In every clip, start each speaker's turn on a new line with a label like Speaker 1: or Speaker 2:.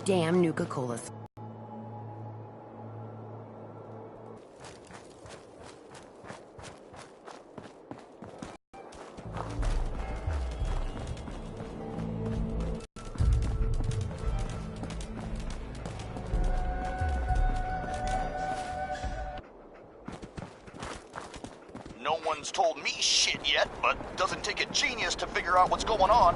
Speaker 1: damn Nuka-Colas.
Speaker 2: No one's told me shit yet, but doesn't take a genius to figure out what's going on.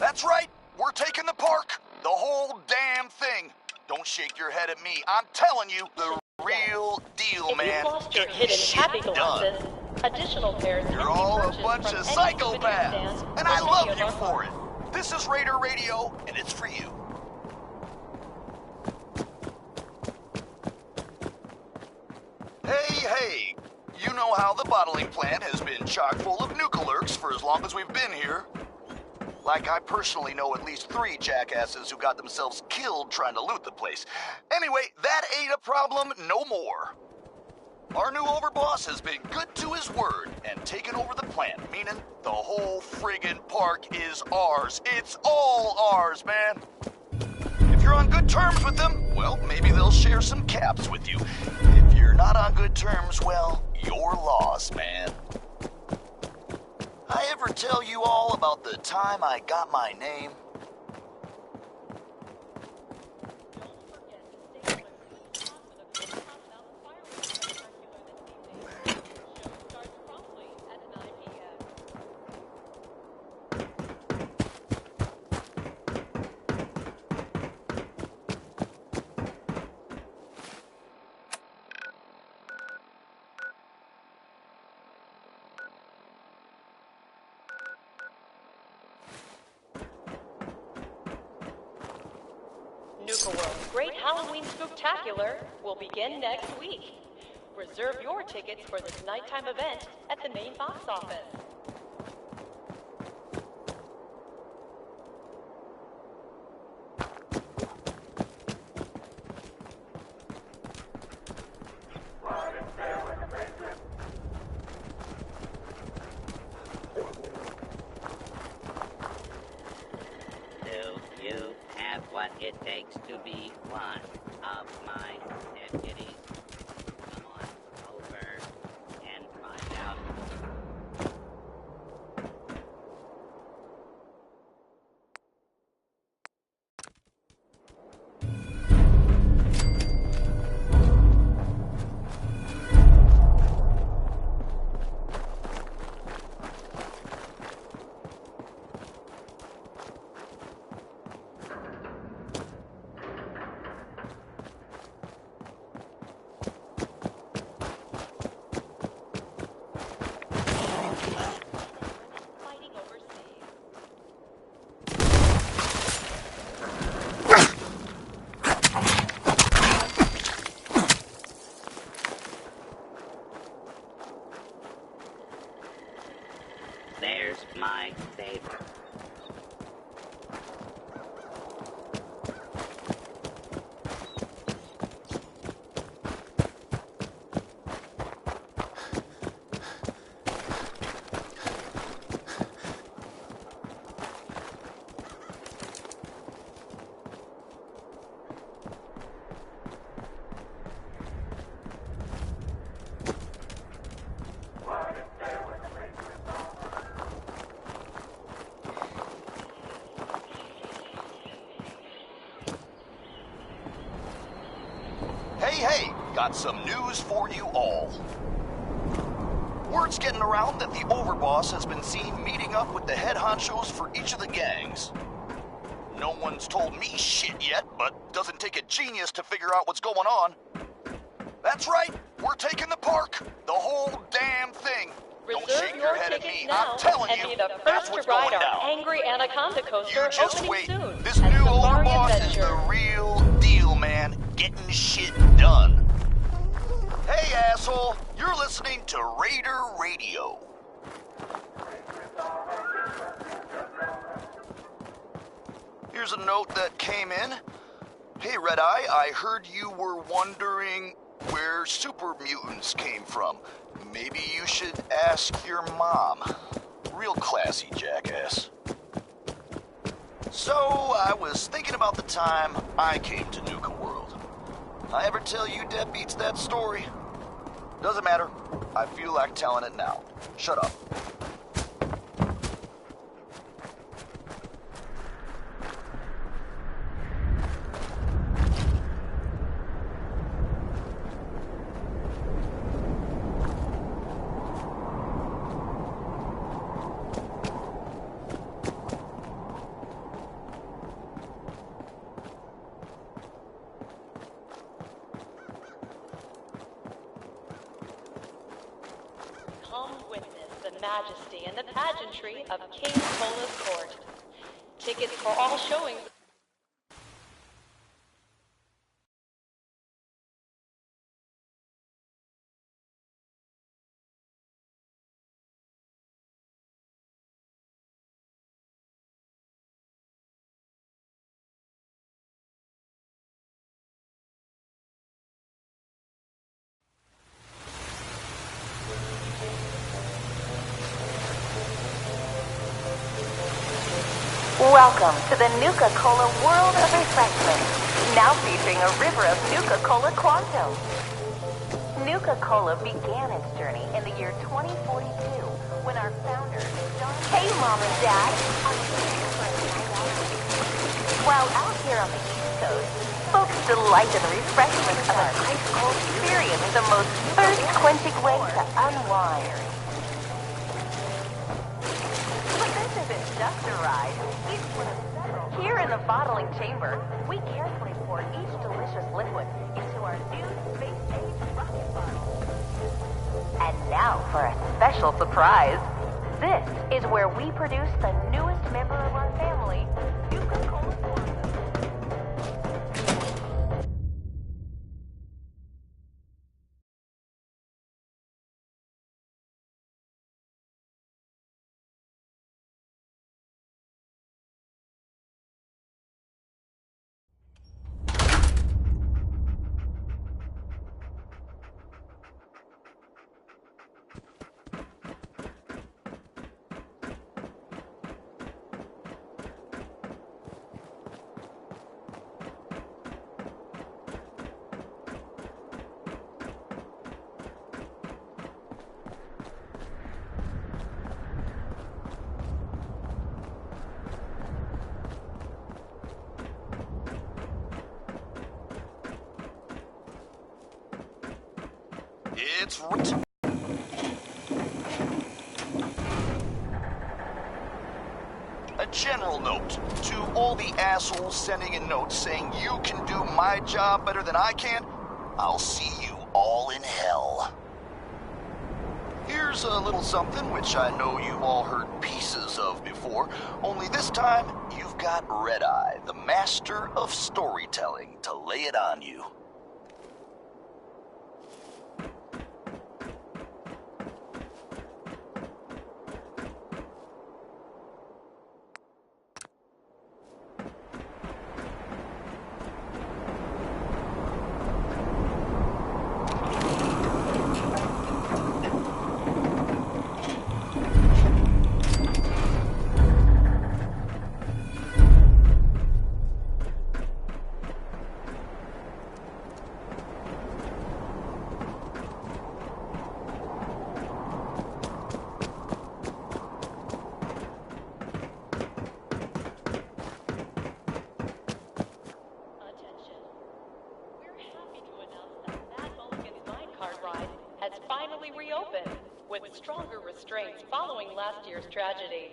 Speaker 2: That's right, we're taking the park. The whole damn thing. Don't shake your head at me. I'm telling you, the real deal, man.
Speaker 3: If you've lost your hidden happy glasses, additional pairs can be
Speaker 2: You're all a
Speaker 3: purchased
Speaker 2: bunch
Speaker 3: from
Speaker 2: of
Speaker 3: any souvenir
Speaker 2: psychopaths,
Speaker 3: stand
Speaker 2: and
Speaker 3: or
Speaker 2: I
Speaker 3: any
Speaker 2: love
Speaker 3: of
Speaker 2: you
Speaker 3: our
Speaker 2: for
Speaker 3: bars.
Speaker 2: it. This is Raider Radio, and it's for you. Hey, you know how the bottling plant has been chock full of nuka-lurks for as long as we've been here. Like, I personally know at least 3 jackasses who got themselves killed trying to loot the place. Anyway, that ain't a problem no more. Our new overboss has been good to his word and taken over the plant, meaning the whole friggin' park is ours. It's all ours, man. If you're on good terms with them, well, maybe they'll share some caps with you. If you're not on good terms, well, you're lost, man. I ever tell you all about the time I got my name?
Speaker 3: Nuka World's Great Halloween Spooktacular will begin next week. Reserve your tickets for this nighttime event at the main box office.
Speaker 4: Do you have what it takes to be one of my deputies? Come on over and find out.
Speaker 3: Fighting overseas.
Speaker 4: There's my saber.
Speaker 2: Hey, got some news for you all. Word's getting around that the overboss has been seen meeting up with the head honchos for each of the gangs. No one's told me shit yet, but doesn't take a genius to figure out what's going on. That's right, we're taking the park. The whole damn thing. Don't
Speaker 3: Reserve
Speaker 2: shake
Speaker 3: your
Speaker 2: your head at
Speaker 3: tickets
Speaker 2: me.
Speaker 3: now
Speaker 2: I'm telling
Speaker 3: and
Speaker 2: you,
Speaker 3: be the
Speaker 2: that's
Speaker 3: first
Speaker 2: what's
Speaker 3: to ride
Speaker 2: going
Speaker 3: our
Speaker 2: down.
Speaker 3: Angry Anaconda coaster
Speaker 2: You just
Speaker 3: opening
Speaker 2: wait.
Speaker 3: soon
Speaker 2: This
Speaker 3: at
Speaker 2: new
Speaker 3: Safari
Speaker 2: overboss is
Speaker 3: Adventure.
Speaker 2: the real deal, man. Getting shit done. Hey, asshole. You're listening to Raider Radio. Here's a note that came in. Hey, Red Eye, I heard you were wondering where super mutants came from. Maybe you should ask your mom. Real classy, jackass. So, I was thinking about the time I came to Nuka World. I ever tell you deadbeats that story? Doesn't matter. I feel like telling it now. Shut up.
Speaker 3: Come witness the majesty and the pageantry of King Cola's court. Tickets for all showings.
Speaker 1: Welcome to the Nuka-Cola World of Refreshment, now featuring a river of Nuka-Cola Quantum. Nuka-Cola began its journey in the year 2042 when our founder, Hey Mom and Dad! While out here on the East Coast, folks delight in the refreshment of an ice-cold experience, the most thirst-quenching way to unwind. But this isn't just a ride. It's one of several. Here in the bottling chamber, we carefully pour each delicious liquid into our new space-age rocket bottle. And now for a special surprise. This is where we produce the newest member of our family, Nuka-Cola Quantum.
Speaker 2: It's right. A general note to all the assholes sending in notes saying you can do my job better than I can. I'll see you all in hell. Here's a little something which I know you've all heard pieces of before, only this time you've got Red Eye, the master of storytelling, to lay it on you.
Speaker 3: Finally reopened, with stronger restraints following last year's tragedy.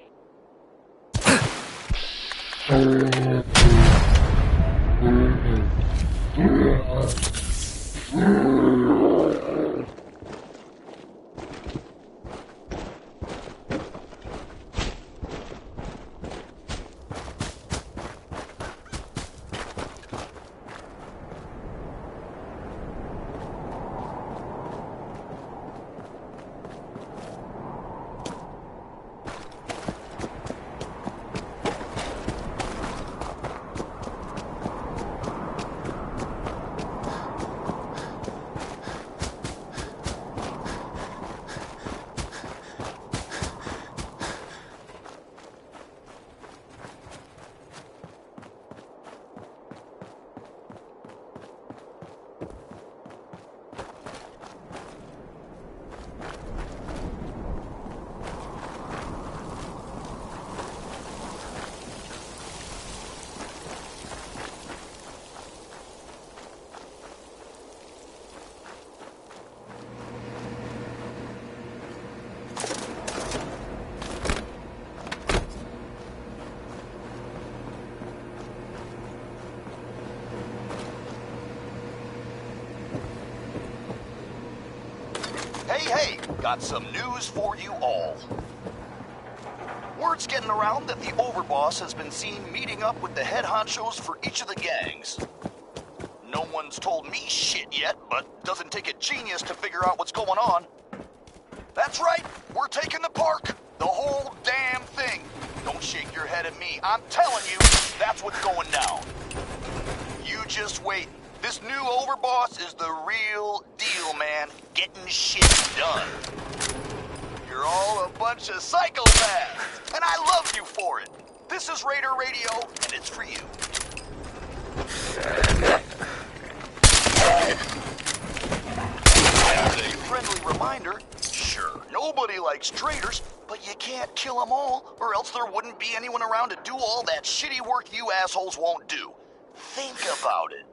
Speaker 2: Hey, got some news for you all. Word's getting around that the overboss has been seen meeting up with the head honchos for each of the gangs. No one's told me shit yet, but doesn't take a genius to figure out what's going on. That's right, we're taking the park. The whole damn thing. Don't shake your head at me. I'm telling you, that's what's going down. You just wait. This new overboss is the real deal, man. Getting shit done. You're all a bunch of psychopaths, and I love you for it. This is Raider Radio, and it's for you. As a friendly reminder, sure, nobody likes traitors, but you can't kill them all, or else there wouldn't be anyone around to do all that shitty work you assholes won't do. Think about it.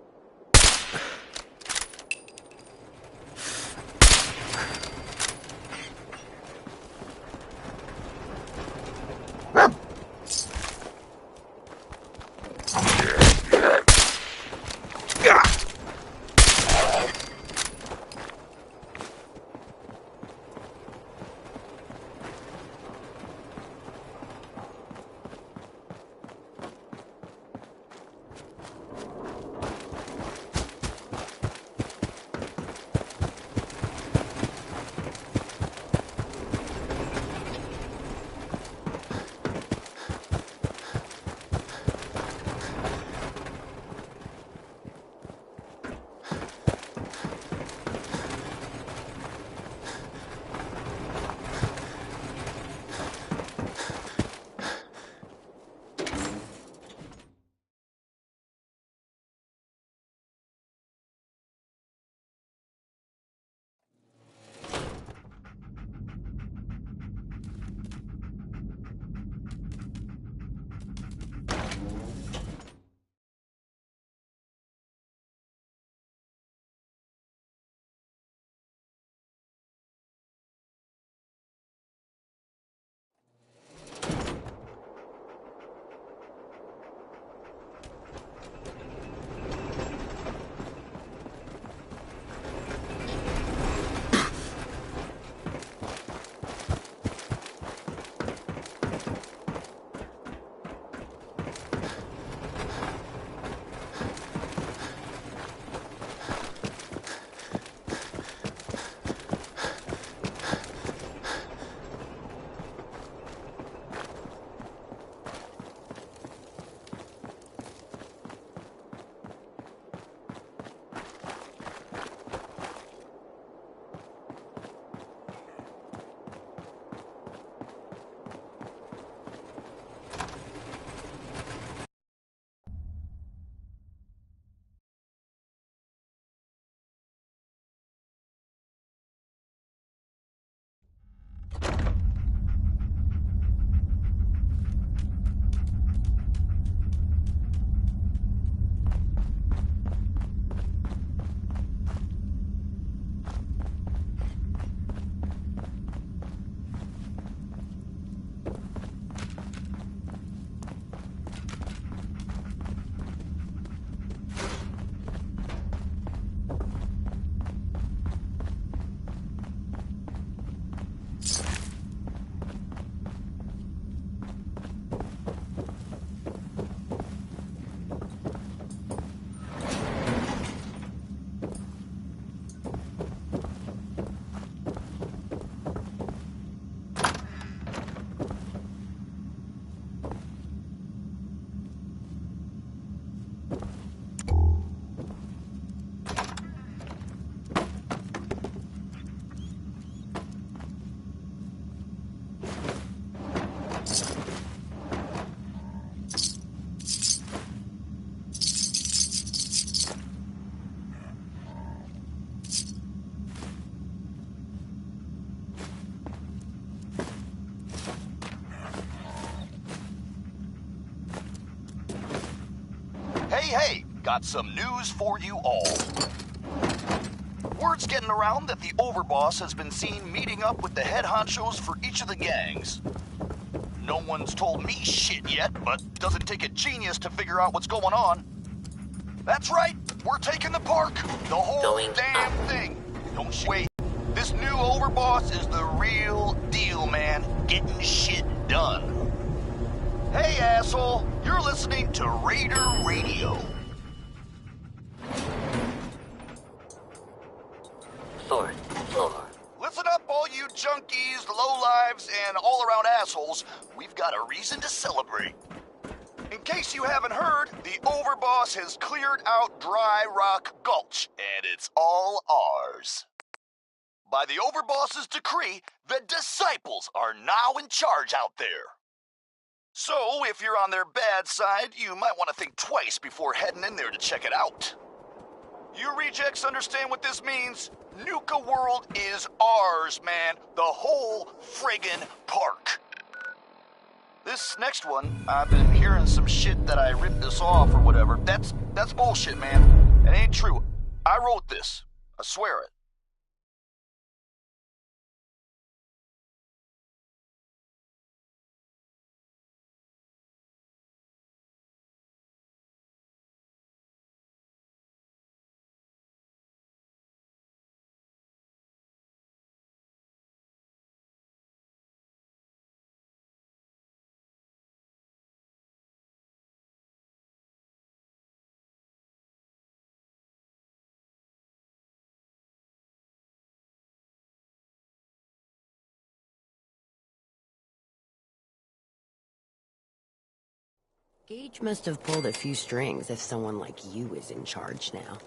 Speaker 2: Hey, got some news for you all. Word's getting around that the overboss has been seen meeting up with the head honchos for each of the gangs. No one's told me shit yet, but doesn't take a genius to figure out what's going on. That's right, we're taking the park. The whole damn thing. Don't wait. This new overboss overboss is the real deal, man. Getting shit done. Hey, asshole, you're listening to Raider Radio.
Speaker 5: Fourth floor.
Speaker 2: Listen up, all you junkies, lowlives, and all-around assholes. We've got a reason to celebrate. In case you haven't heard, the Overboss has cleared out Dry Rock Gulch, and it's all ours. By the Overboss's decree, the Disciples are now in charge out there. So, if you're on their bad side, you might want to think twice before heading in there to check it out. You rejects understand what this means? Nuka World is ours, man. The whole friggin' park. This next one, I've been hearing some shit that I ripped this off or whatever. That's bullshit, man. It ain't true. I wrote this. I swear it.
Speaker 5: Gage must have pulled a few strings if someone like you is in charge now.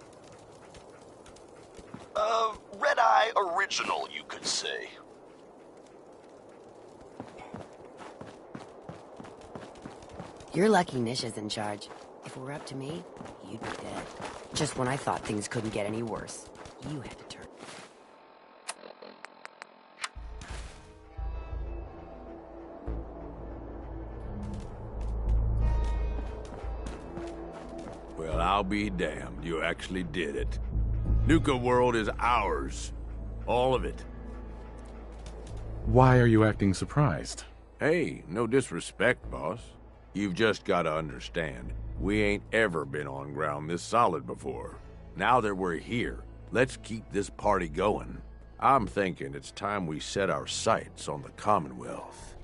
Speaker 2: Red Eye original, you could say.
Speaker 5: You're lucky Nish is in charge. If it were up to me, you'd be dead. Just when I thought things couldn't get any worse, you had to turn.
Speaker 6: Well, I'll be damned. You actually did it. Nuka World is ours. All of it.
Speaker 7: Why are you acting surprised?
Speaker 6: Hey, no disrespect, boss. You've just gotta understand, we ain't ever been on ground this solid before. Now that we're here, let's keep this party going. I'm thinking it's time we set our sights on the Commonwealth.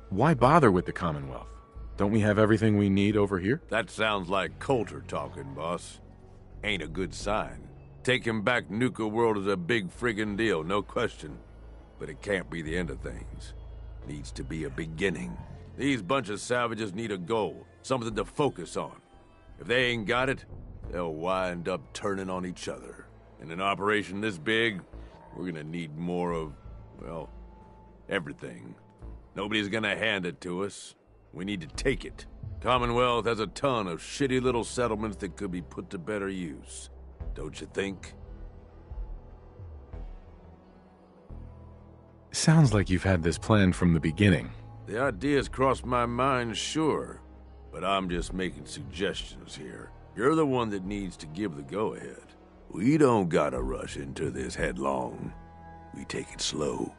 Speaker 7: Why bother with the Commonwealth? Don't we have everything we need over here?
Speaker 6: That sounds like Coulter talking, boss. Ain't a good sign. Taking back Nuka World is a big friggin' deal, no question. But it can't be the end of things. Needs to be a beginning. These bunch of savages need a goal, something to focus on. If they ain't got it, they'll wind up turning on each other. In an operation this big, we're gonna need more of, well, everything. Nobody's gonna hand it to us. We need to take it. Commonwealth has a ton of shitty little settlements that could be put to better use. Don't you think?
Speaker 7: Sounds like you've had this plan from the beginning.
Speaker 6: The ideas crossed my mind, sure. But I'm just making suggestions here. You're the one that needs to give the go-ahead. We don't gotta rush into this headlong. We take it slow.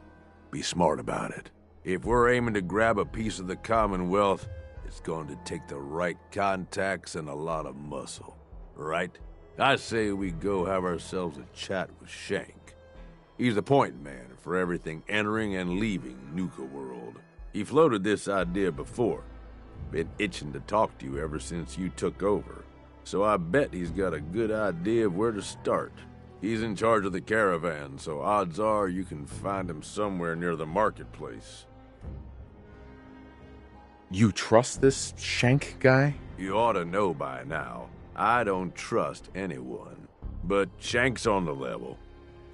Speaker 6: Be smart about it. If we're aiming to grab a piece of the Commonwealth, it's going to take the right contacts and a lot of muscle. Right? I say we go have ourselves a chat with Shank. He's the point man for everything entering and leaving Nuka World. He floated this idea before. Been itching to talk to you ever since you took over. So I bet he's got a good idea of where to start. He's in charge of the caravan, so odds are you can find him somewhere near the marketplace.
Speaker 7: You trust this Shank guy?
Speaker 6: You ought to know by now. I don't trust anyone. But Shank's on the level.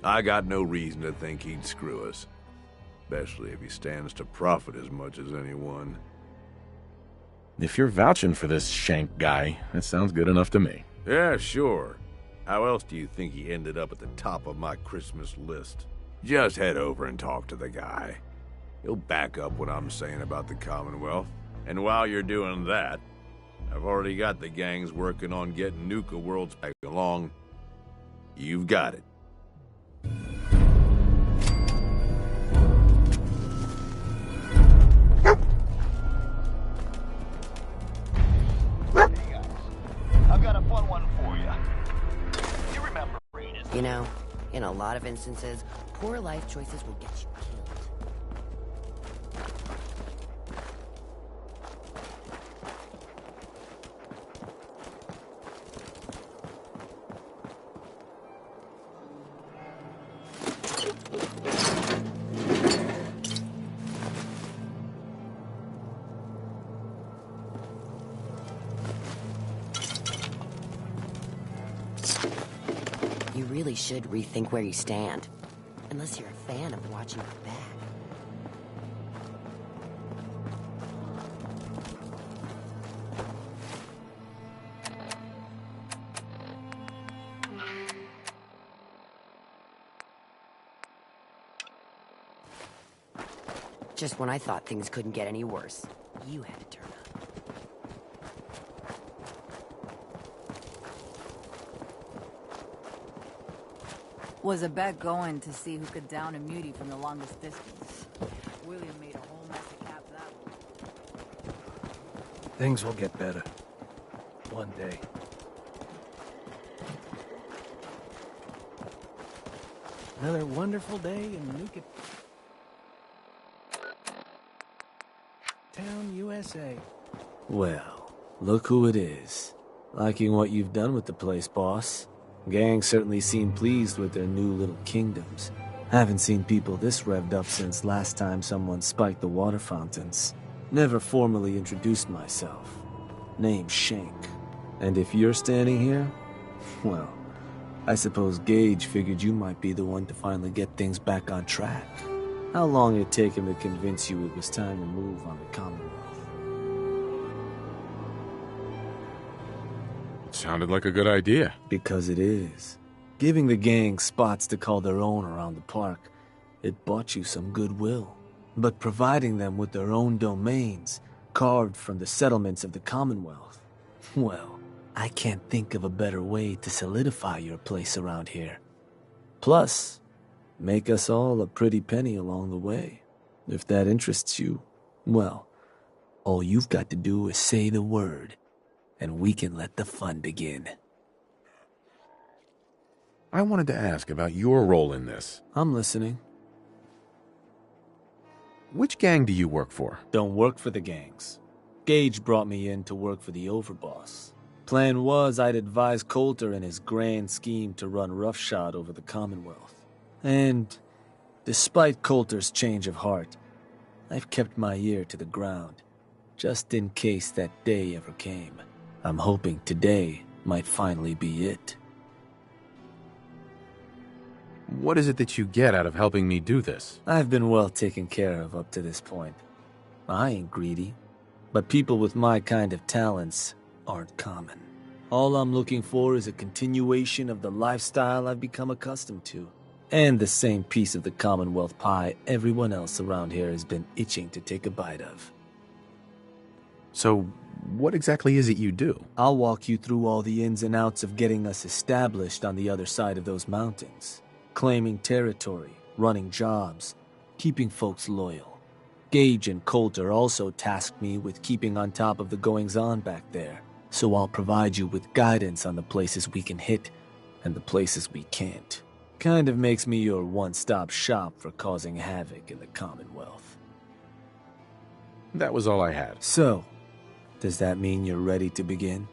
Speaker 6: I got no reason to think he'd screw us. Especially if he stands to profit as much as anyone.
Speaker 7: If you're vouching for this Shank guy, that sounds good enough to me.
Speaker 6: Yeah, sure. How else do you think he ended up at the top of my Christmas list? Just head over and talk to the guy. He'll back up what I'm saying about the Commonwealth. And while you're doing that, I've already got the gangs working on getting Nuka Worlds back along. You've got it.
Speaker 2: Hey guys, I've got a fun one for you. You remember
Speaker 5: In a lot of instances, poor life choices will get you killed. You really should rethink where you stand. Unless you're a fan of watching your back. Just when I thought things couldn't get any worse, you had to turn up.
Speaker 8: Was a bet going to see who could down a mutie from the longest distance. William made a whole mess of caps that one.
Speaker 9: Things will get better. One day. Another wonderful day in Nuka Town, USA.
Speaker 10: Well, look who it is. Liking what you've done with the place, boss. Gang certainly seem pleased with their new little kingdoms. Haven't seen people this revved up since last time someone spiked the water fountains. Never formally introduced myself. Name's Shank. And if you're standing here, well, I suppose Gage figured you might be the one to finally get things back on track. How long did it take him to convince you it was time to move on the Commonwealth?
Speaker 7: Sounded like a good idea.
Speaker 10: Because it is. Giving the gang spots to call their own around the park, it bought you some goodwill. But providing them with their own domains, carved from the settlements of the Commonwealth, well, I can't think of a better way to solidify your place around here. Plus, make us all a pretty penny along the way. If that interests you, well, all you've got to do is say the word, and we can let the fun begin.
Speaker 7: I wanted to ask about your role in this.
Speaker 10: I'm listening.
Speaker 7: Which gang do you work for?
Speaker 10: Don't work for the gangs. Gage brought me in to work for the overboss. Plan was I'd advise Coulter in his grand scheme to run roughshod over the Commonwealth. And despite Coulter's change of heart, I've kept my ear to the ground, just in case that day ever came. I'm hoping today might finally be it.
Speaker 7: What is it that you get out of helping me do this?
Speaker 10: I've been well taken care of up to this point. I ain't greedy, but people with my kind of talents aren't common. All I'm looking for is a continuation of the lifestyle I've become accustomed to, and the same piece of the Commonwealth pie everyone else around here has been itching to take a bite of.
Speaker 7: So, what exactly is it you do?
Speaker 10: I'll walk you through all the ins and outs of getting us established on the other side of those mountains. Claiming territory, running jobs, keeping folks loyal. Gage and Coulter also tasked me with keeping on top of the goings-on back there, so I'll provide you with guidance on the places we can hit and the places we can't. Kind of makes me your one-stop shop for causing havoc in the Commonwealth.
Speaker 7: That was all I had.
Speaker 10: So, does that mean you're ready to begin?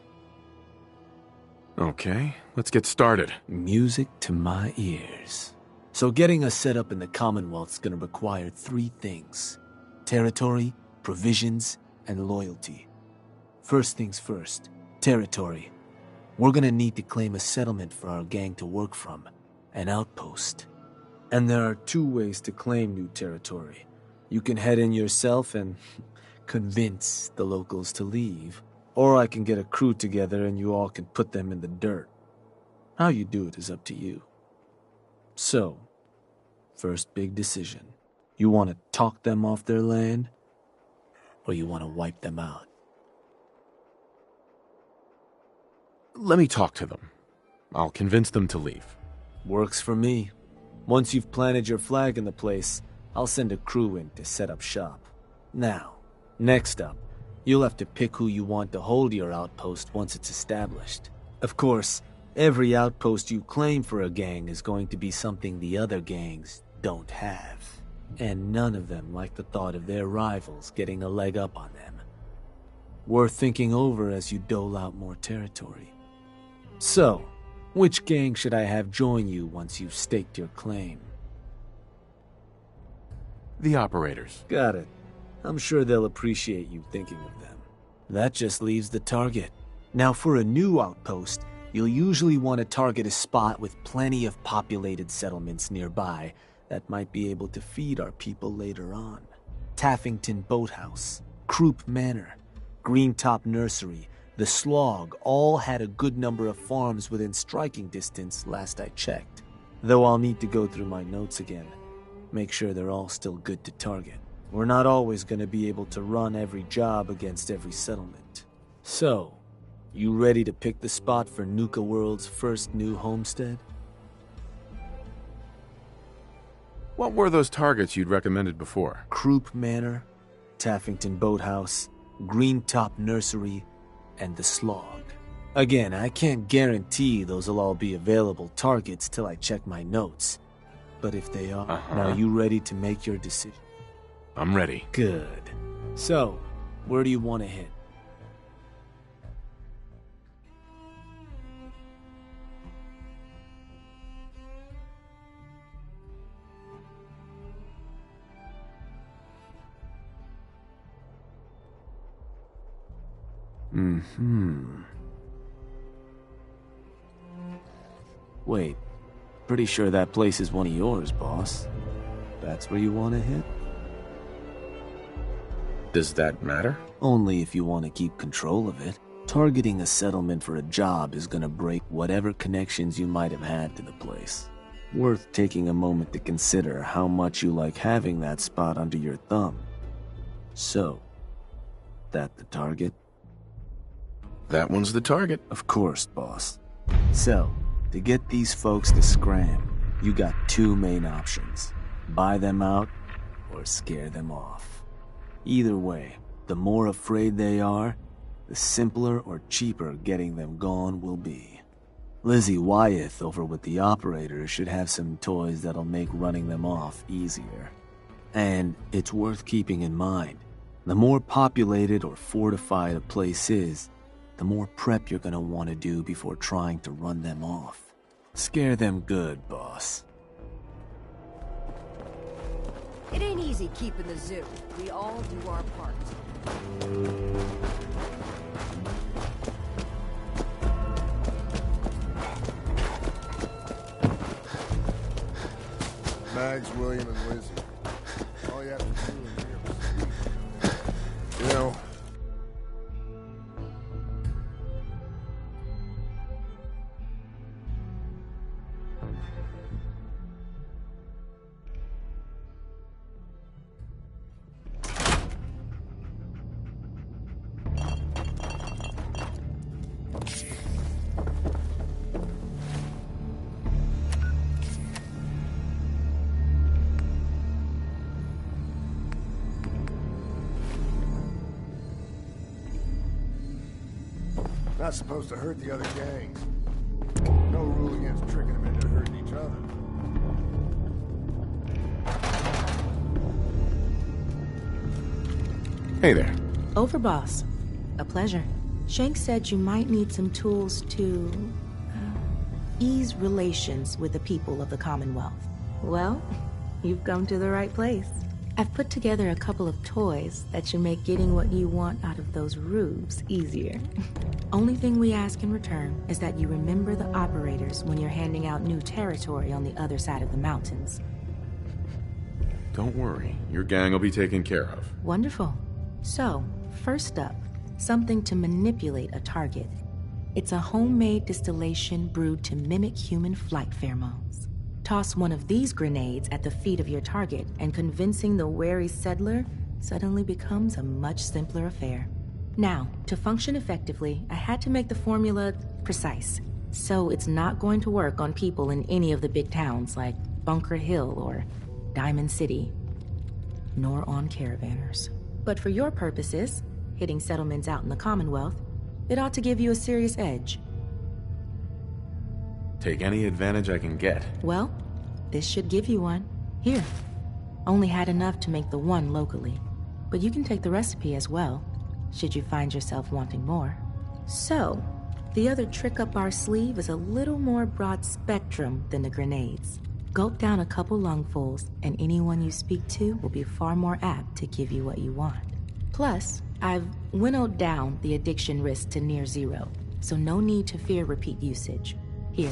Speaker 7: Okay, let's get started.
Speaker 10: Music to my ears. So getting us set up in the Commonwealth's gonna require 3 things. Territory, provisions, and loyalty. First things first, territory. We're gonna need to claim a settlement for our gang to work from, an outpost. And there are 2 ways to claim new territory. You can head in yourself and convince the locals to leave, or I can get a crew together and you all can put them in the dirt. How you do it is up to you. So, first big decision. You want to talk them off their land, or you want to wipe them out?
Speaker 7: Let me talk to them. I'll convince them to leave.
Speaker 10: Works for me. Once you've planted your flag in the place, I'll send a crew in to set up shop. Now, next up, you'll have to pick who you want to hold your outpost once it's established. Of course, Every outpost you claim for a gang is going to be something the other gangs don't have. And none of them like the thought of their rivals getting a leg up on them. Worth thinking over as you dole out more territory. So, which gang should I have join you once you've staked your claim?
Speaker 7: The operators.
Speaker 10: Got it. I'm sure they'll appreciate you thinking of them. That just leaves the target. Now for a new outpost, you'll usually want to target a spot with plenty of populated settlements nearby that might be able to feed our people later on. Taffington Boathouse, Croup Manor, Greentop Nursery, the Slog all had a good number of farms within striking distance last I checked. Though I'll need to go through my notes again. Make sure they're all still good to target. We're not always going to be able to run every job against every settlement. So, you ready to pick the spot for Nuka World's first new homestead?
Speaker 7: What were those targets you'd recommended before?
Speaker 10: Croup Manor, Taffington Boathouse, Greentop Nursery, and the Slog. Again, I can't guarantee those will all be available targets till I check my notes. But if they are, Now you ready to make your decision?
Speaker 7: I'm ready.
Speaker 10: Good. So, where do you want to hit? Wait, pretty sure that place is one of yours, boss. That's where you want to hit?
Speaker 7: Does that matter?
Speaker 10: Only if you want to keep control of it. Targeting a settlement for a job is gonna break whatever connections you might have had to the place. Worth taking a moment to consider how much you like having that spot under your thumb. So, that the target?
Speaker 7: That one's the target.
Speaker 10: Of course, boss. So, to get these folks to scram, you got two main options. Buy them out, or scare them off. Either way, the more afraid they are, the simpler or cheaper getting them gone will be. Lizzie Wyeth over with the operators should have some toys that'll make running them off easier. And it's worth keeping in mind, the more populated or fortified a place is, the more prep you're gonna want to do before trying to run them off. Scare them good, boss.
Speaker 11: It ain't easy keeping the zoo. We all do our part.
Speaker 12: Mags, William, and Lizzie. All you have to do is hear them speak. You know, not supposed to hurt the other gangs. No rule against tricking them into hurting each other.
Speaker 7: Hey there.
Speaker 13: Overboss. A pleasure. Shank said you might need some tools to ease relations with the people of the Commonwealth. Well, you've come to the right place. I've put together a couple of toys that should make getting what you want out of those rubes easier. Only thing we ask in return is that you remember the operators when you're handing out new territory on the other side of the mountains.
Speaker 7: Don't worry. Your gang will be taken care of.
Speaker 13: Wonderful. So, first up, something to manipulate a target. It's a homemade distillation brewed to mimic human flight pheromones. Toss one of these grenades at the feet of your target, and convincing the wary settler suddenly becomes a much simpler affair. Now, to function effectively, I had to make the formula precise. So it's not going to work on people in any of the big towns like Bunker Hill or Diamond City, nor on caravanners. But for your purposes, hitting settlements out in the Commonwealth, it ought to give you a serious edge.
Speaker 7: Take any advantage I can get.
Speaker 13: Well, this should give you one. Here. Only had enough to make the one locally. But you can take the recipe as well, should you find yourself wanting more. So, the other trick up our sleeve is a little more broad spectrum than the grenades. Gulp down a couple lungfuls, and anyone you speak to will be far more apt to give you what you want. Plus, I've winnowed down the addiction risk to near zero, so no need to fear repeat usage. Here.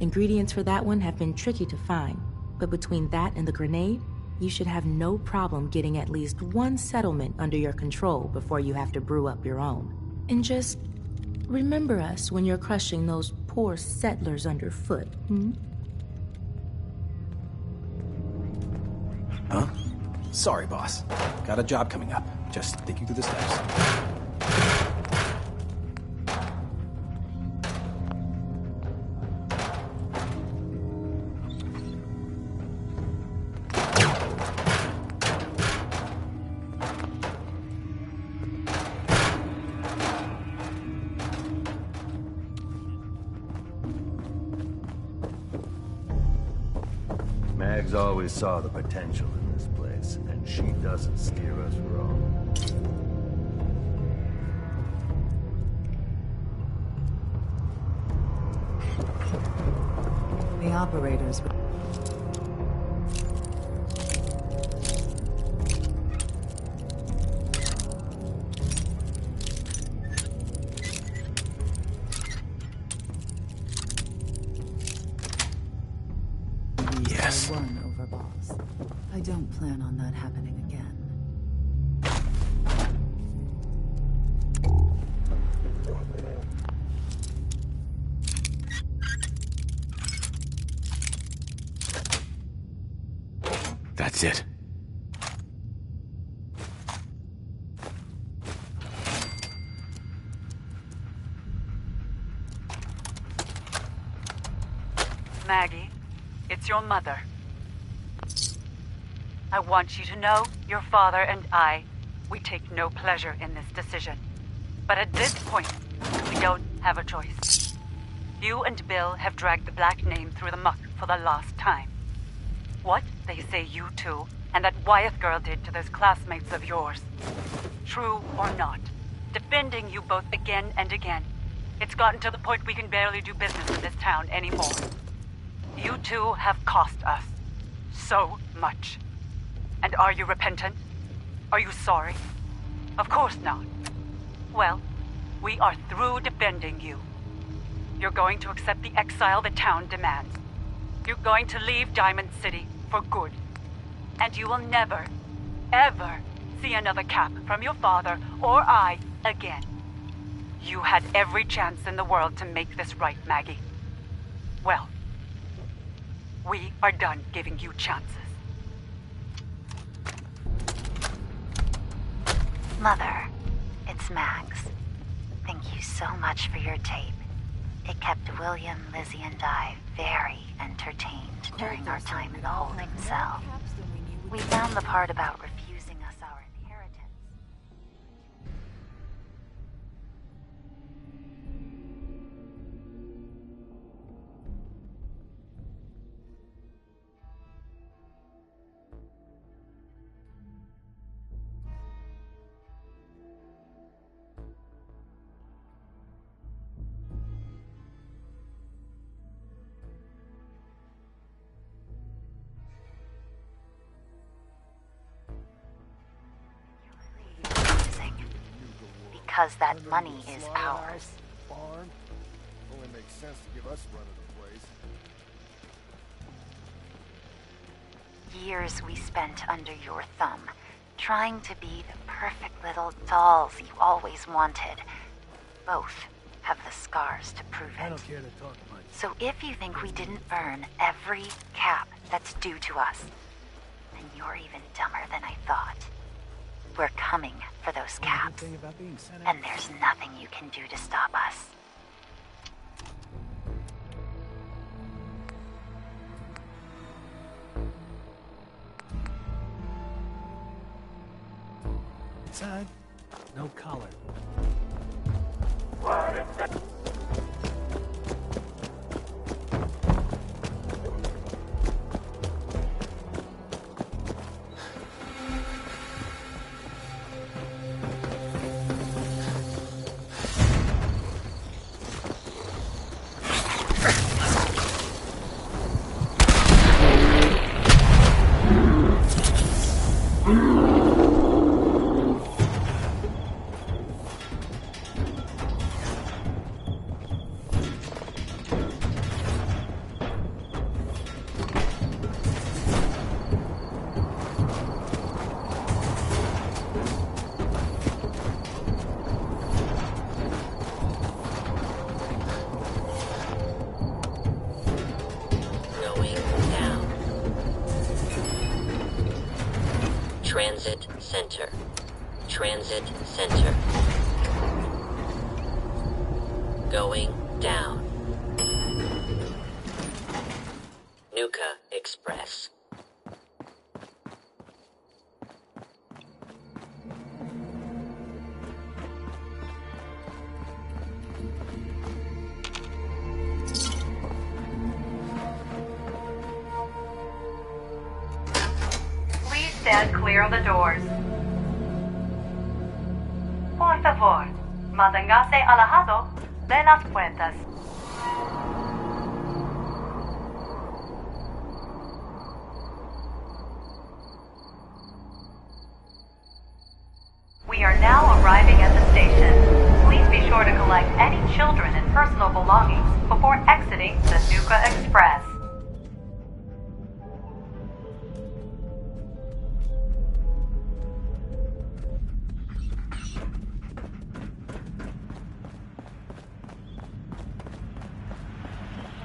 Speaker 13: Ingredients for that one have been tricky to find, but between that and the grenade, you should have no problem getting at least one settlement under your control before you have to brew up your own. And just remember us when you're crushing those poor settlers underfoot, hmm?
Speaker 9: Huh? Sorry, boss. Got a job coming up. Just thinking through the steps.
Speaker 14: Mags always saw the potential in this place, and she doesn't steer us wrong.
Speaker 8: The operators...
Speaker 9: Yes.
Speaker 8: Won over boss. I don't plan on that happening again.
Speaker 10: That's it.
Speaker 15: Maggie, it's your mother. I want you to know your father and we take no pleasure in this decision. But at this point, we don't have a choice. You and Bill have dragged the Black name through the muck for the last time. What they say you two and that Wyeth girl did to those classmates of yours. True or not, defending you both again and again. It's gotten to the point we can barely do business in this town anymore. You two have cost us so much. And are you repentant? Are you sorry? Of course not. Well, we are through defending you. You're going to accept the exile the town demands. You're going to leave Diamond City for good. And you will never, ever see another cap from your father or I again. You had every chance in the world to make this right, Maggie. Well, we are done giving you chances.
Speaker 16: Mother, it's Max. Thank you so much for your tape. It kept William, Lizzie, and I very entertained during our time in the holding cell. We found the part about refusing us our inheritance. Because that money is ours.
Speaker 12: Farm? Only makes sense to give us run of the place.
Speaker 16: Years we spent under your thumb, trying to be the perfect little dolls you always wanted. Both have the scars to prove it.
Speaker 9: I don't care to talk much.
Speaker 16: So if you think we didn't earn every cap that's due to us, then you're even dumber than I thought. We're coming for those caps, and there's nothing you can do to stop us.
Speaker 9: Inside, no collar.
Speaker 17: Transit Center. Transit Center. Going down. Nuka Express.
Speaker 15: Please stand clear of the doors. Por favor, manténgase alejado de las puertas. We are now arriving at the station. Please be sure to collect any children and personal belongings before exiting the Nuka Express.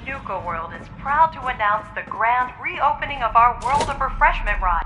Speaker 15: Nuka World is proud to announce the grand reopening of our World of Refreshment ride.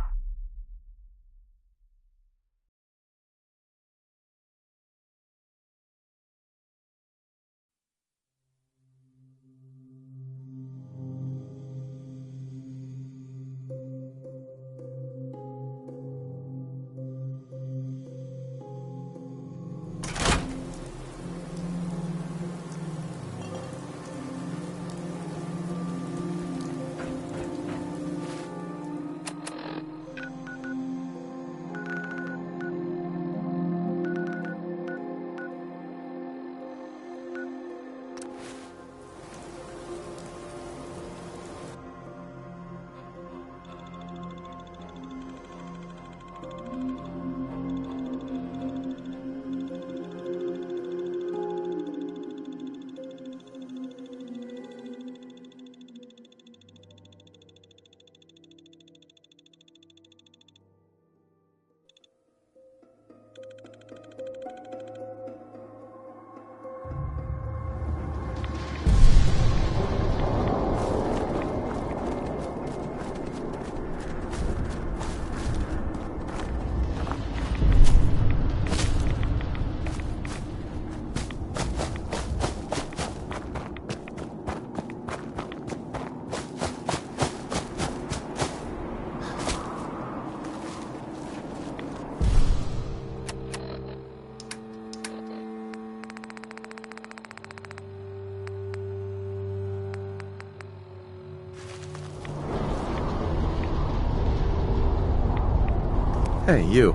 Speaker 7: Hey, you.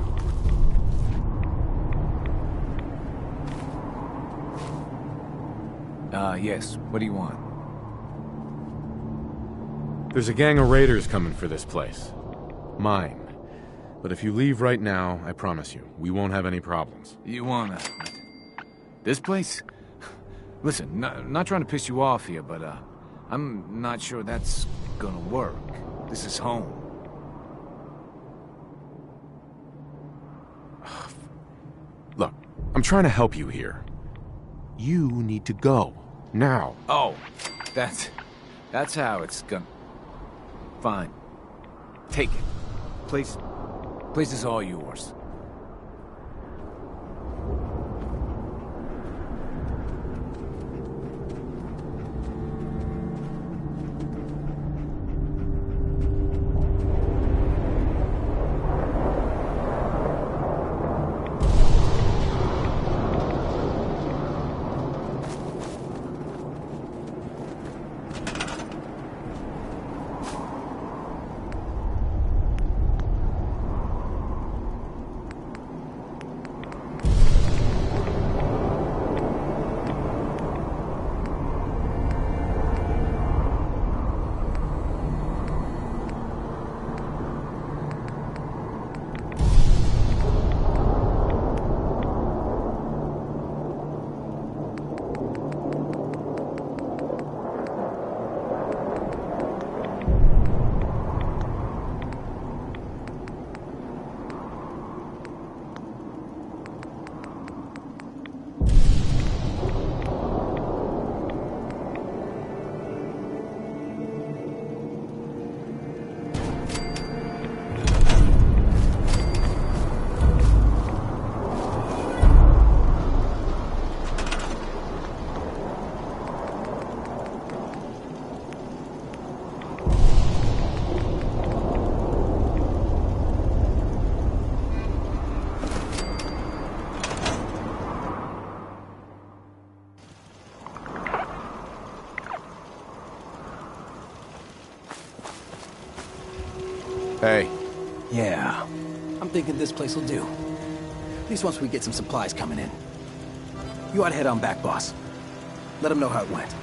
Speaker 18: Yes. What do you want?
Speaker 7: There's a gang of raiders coming for this place. Mine. But if you leave right now, I promise you, we won't have any problems.
Speaker 18: You wanna... This place? Listen, not trying to piss you off here, but, I'm not sure that's gonna work. This is home.
Speaker 7: Look, I'm trying to help you here. You need to go. Now.
Speaker 18: Oh, that's how it's gonna... Fine. Take it. Place is all yours.
Speaker 7: Hey.
Speaker 9: Yeah. I'm thinking this place will do. At least once we get some supplies coming in. You ought to head on back, boss. Let them know how it went.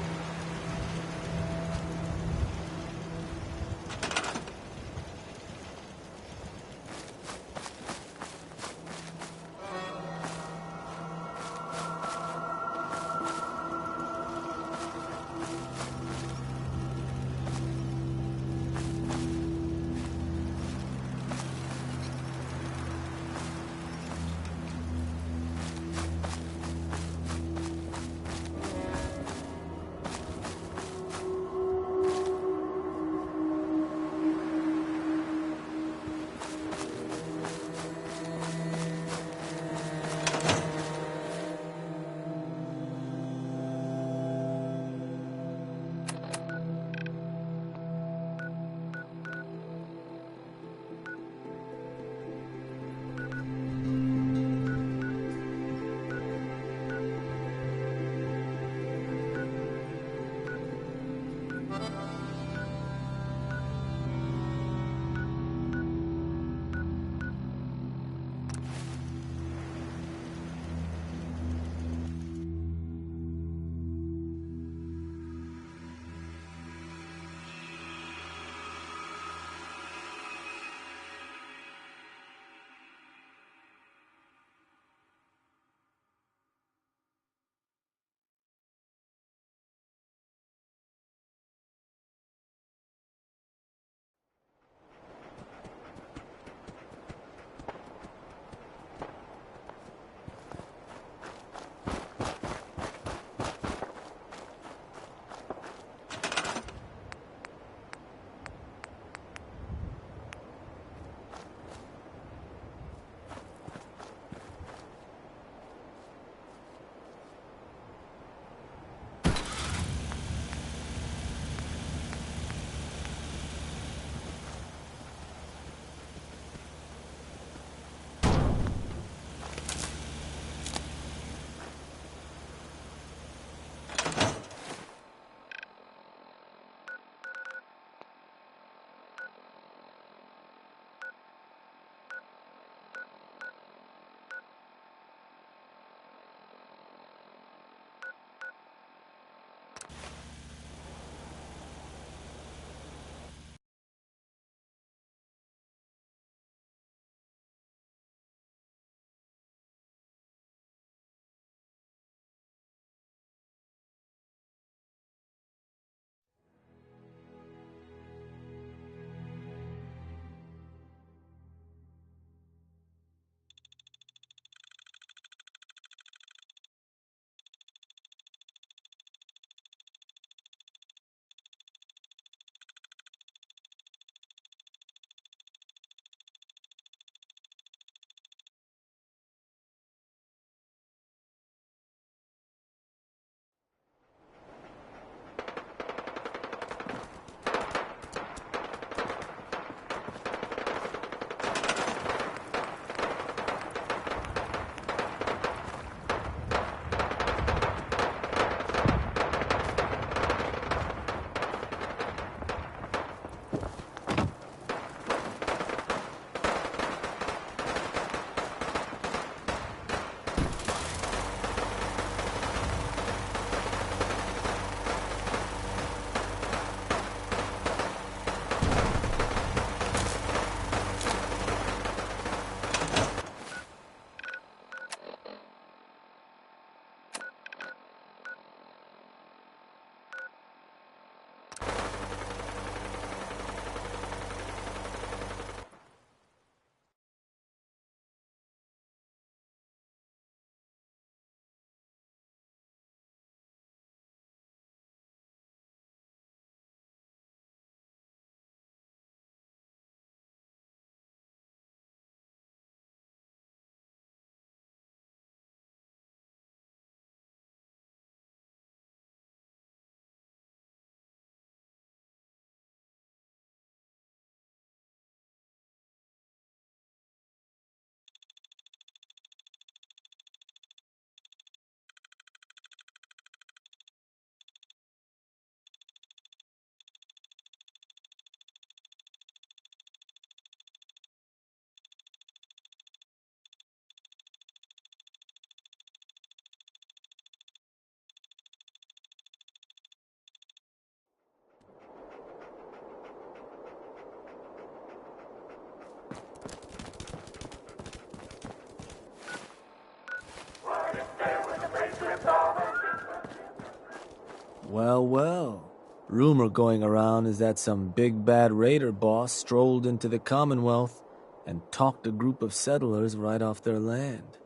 Speaker 10: Well, well. Rumor going around is that some big bad raider boss strolled into the Commonwealth and talked a group of settlers right off their land.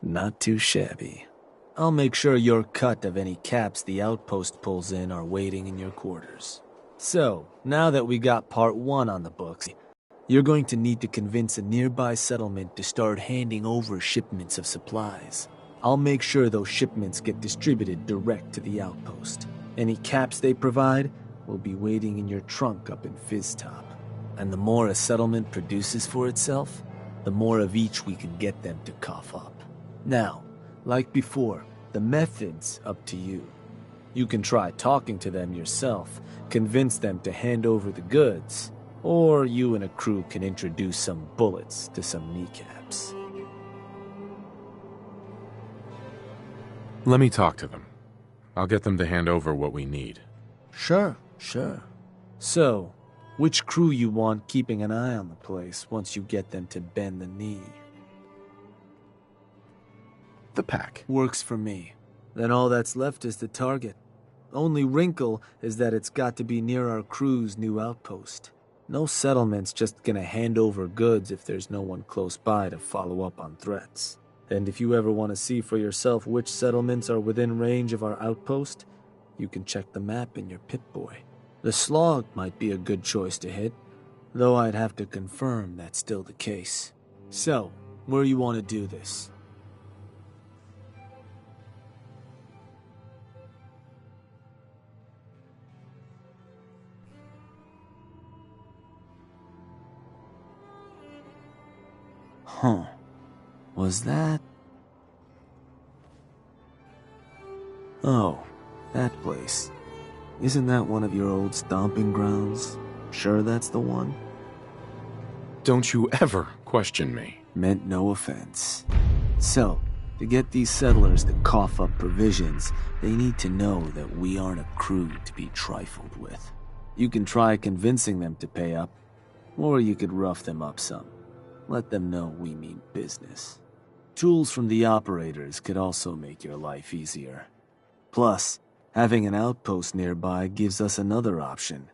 Speaker 10: Not too shabby. I'll make sure your cut of any caps the outpost pulls in are waiting in your quarters. So, now that we got part 1 on the books, you're going to need to convince a nearby settlement to start handing over shipments of supplies. I'll make sure those shipments get distributed direct to the outpost. Any caps they provide will be waiting in your trunk up in Fizztop. And the more a settlement produces for itself, the more of each we can get them to cough up. Now, like before, the method's up to you. You can try talking to them yourself, convince them to hand over the goods, or you and a crew can introduce some bullets to some kneecaps.
Speaker 7: Let me talk to them. I'll get them to hand over what we need.
Speaker 10: Sure. So, which crew you want keeping an eye on the place once you get them to bend the knee?
Speaker 7: The pack.
Speaker 10: Works for me. Then all that's left is the target. Only wrinkle is that it's got to be near our crew's new outpost. No settlement's just gonna hand over goods if there's no one close by to follow up on threats. And if you ever want to see for yourself which settlements are within range of our outpost, you can check the map in your Pip-Boy. The Slog might be a good choice to hit, though I'd have to confirm that's still the case. So, where you want to do this? Huh. Was that... Oh, that place. Isn't that one of your old stomping grounds? Sure that's the one?
Speaker 7: Don't you ever question me.
Speaker 10: Meant no offense. So, to get these settlers to cough up provisions, they need to know that we aren't a crew to be trifled with. You can try convincing them to pay up, or you could rough them up some. Let them know we mean business. Tools from the operators could also make your life easier. Plus, having an outpost nearby gives us another option.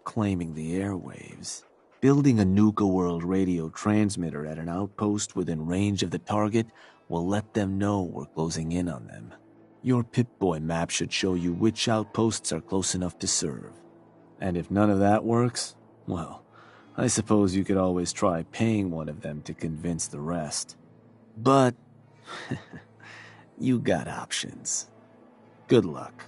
Speaker 10: Claiming the airwaves. Building a Nuka World radio transmitter at an outpost within range of the target will let them know we're closing in on them. Your Pip-Boy map should show you which outposts are close enough to serve. And if none of that works, well, I suppose you could always try paying one of them to convince the rest. But, you got options. Good luck.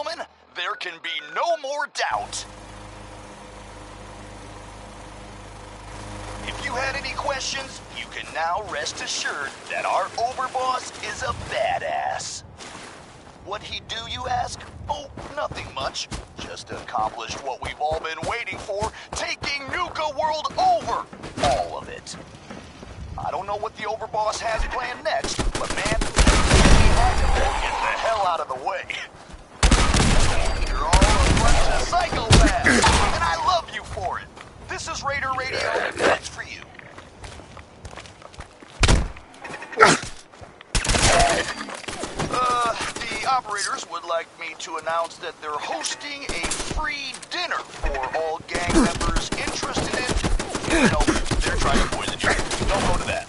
Speaker 2: gentlemen, there can be no more doubt. If you had any questions, you can now rest assured that our overboss is a badass. What'd he do, you ask? Oh, nothing much. Just accomplished what we've all been waiting for, taking Nuka World over. All of it. I don't know what the overboss has planned next, but man, he has to get the hell out of the way. You're all a bunch of psychopaths, and I love you for it. This is Raider Radio, that's for you. The operators would like me to announce that they're hosting a free dinner for all gang members interested in... No, they're trying to poison you. Don't go to that.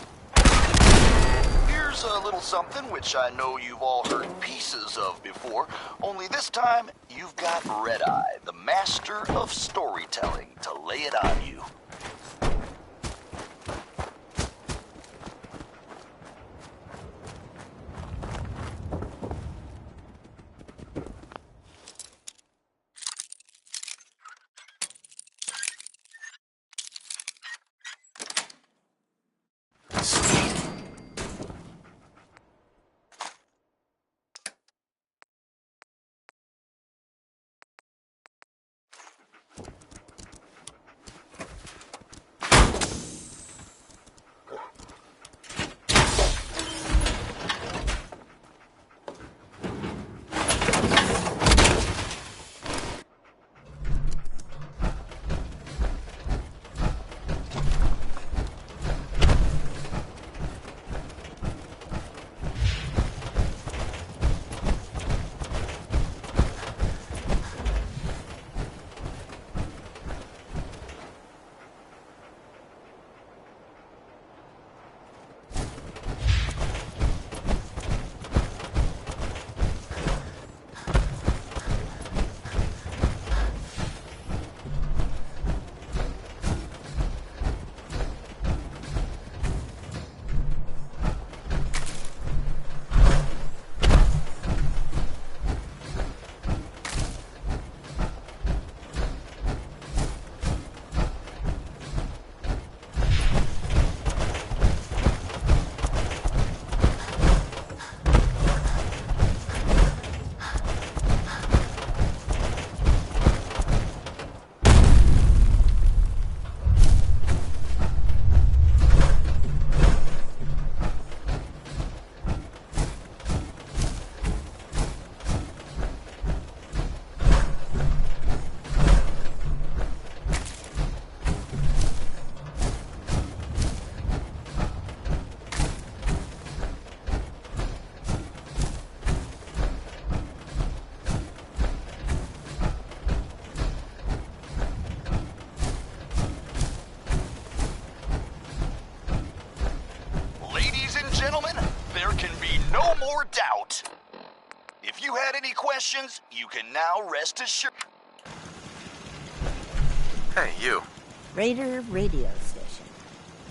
Speaker 2: Here's a little something which I know you've all heard pieces of before, only this time you've got Red Eye, the master of storytelling, to lay it on you. More doubt. If you had any questions, you can now rest assured.
Speaker 6: Hey, you.
Speaker 11: Raider radio station.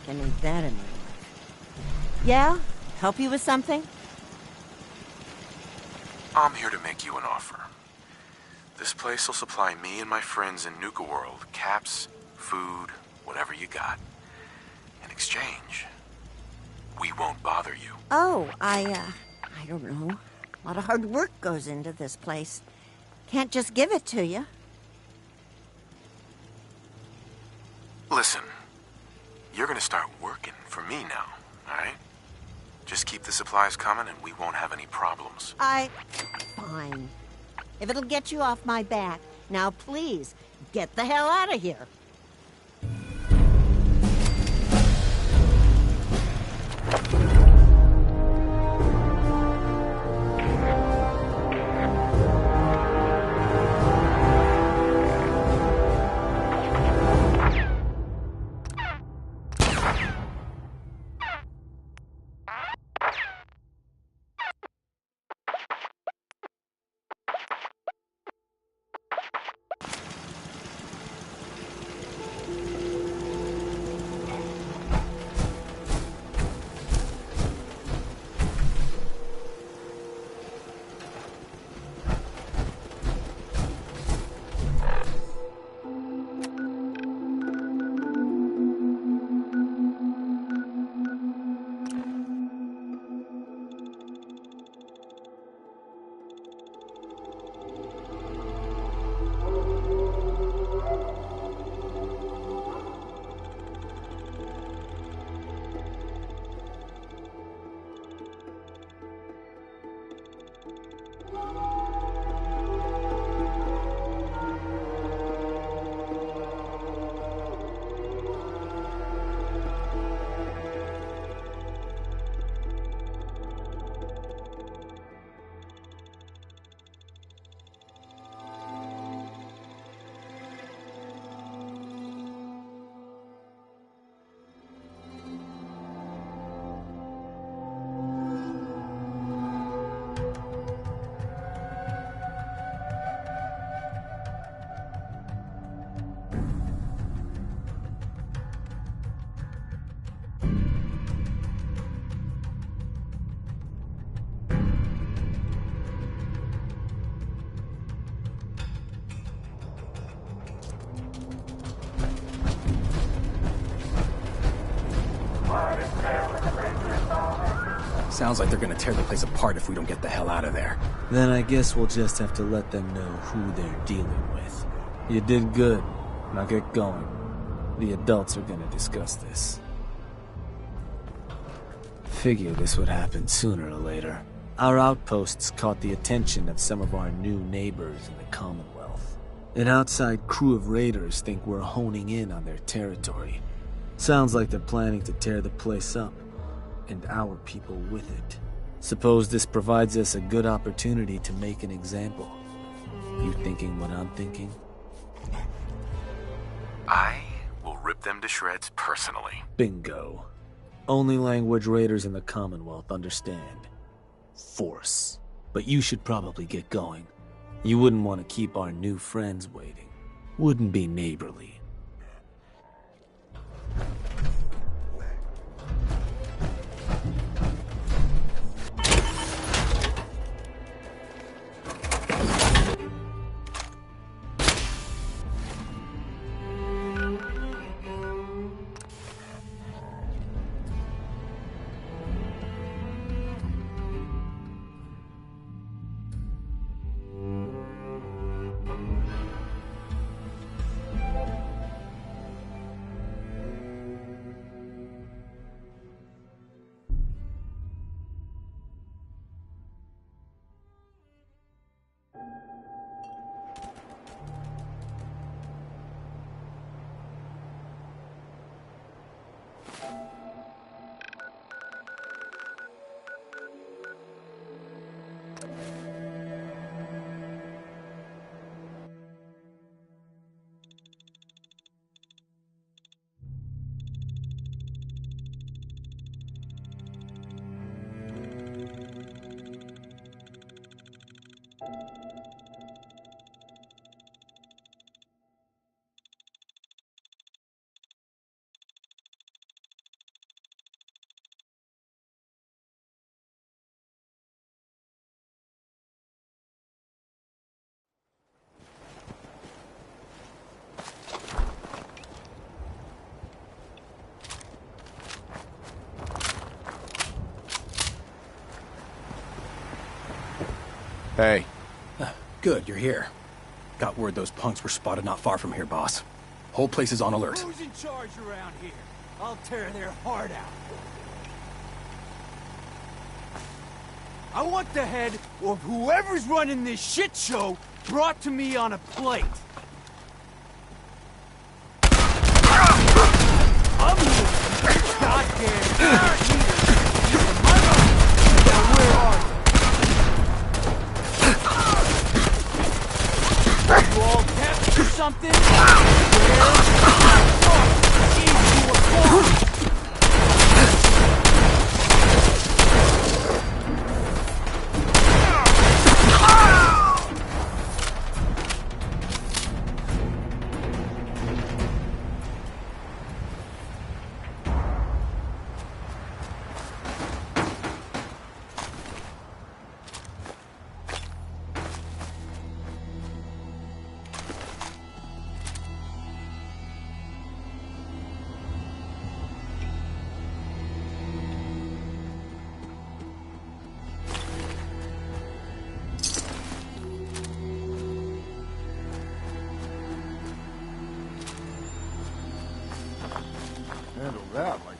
Speaker 11: Can read that in real life. Yeah? Help you with something?
Speaker 7: I'm here to make you an offer. This place will supply me and my friends in Nuka World caps, food, whatever you got. In exchange, we won't bother you.
Speaker 11: Oh, I don't know. A lot of hard work goes into this place. Can't just give it to you.
Speaker 7: Listen, you're gonna start working for me now, alright? Just keep the supplies coming and we won't have any problems.
Speaker 11: Fine. If it'll get you off my back, now please, get the hell out of here.
Speaker 9: Sounds like they're gonna tear the place apart if we don't get the hell out of there.
Speaker 10: Then I guess we'll just have to let them know who they're dealing with. You did good. Now get going. The adults are gonna discuss this. Figure this would happen sooner or later. Our outposts caught the attention of some of our new neighbors in the Commonwealth. An outside crew of raiders think we're honing in on their territory. Sounds like they're planning to tear the place up, and our people with it. Suppose this provides us a good opportunity to make an example. You thinking what I'm thinking?
Speaker 7: I will rip them to shreds personally.
Speaker 10: Bingo. Only language raiders in the Commonwealth understand. Force. But you should probably get going. You wouldn't want to keep our new friends waiting. Wouldn't be neighborly.
Speaker 9: Hey. Good, you're here. Got word those punks were spotted not far from here, boss. Whole place is on alert.
Speaker 19: Who's in charge around here? I'll tear their heart out. I want the head of whoever's running this shit show brought to me on a plate. I'm goddamn Now where are you? You all deaf or something?
Speaker 12: Handle that like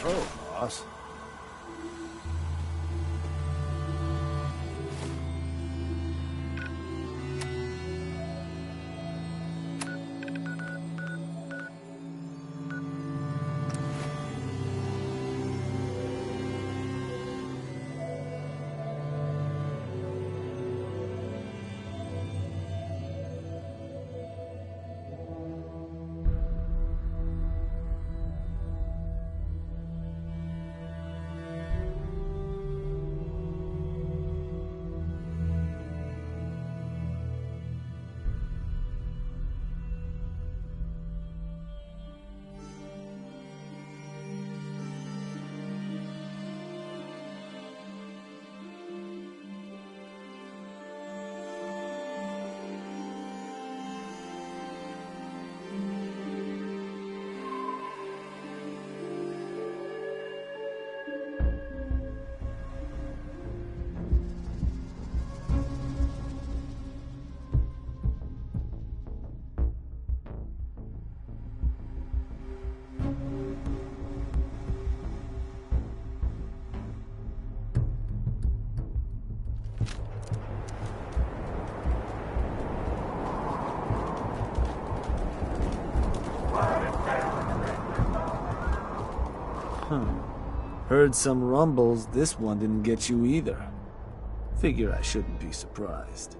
Speaker 9: Oh, boss.
Speaker 10: Heard some rumbles, this one didn't get you either. Figure I shouldn't be surprised.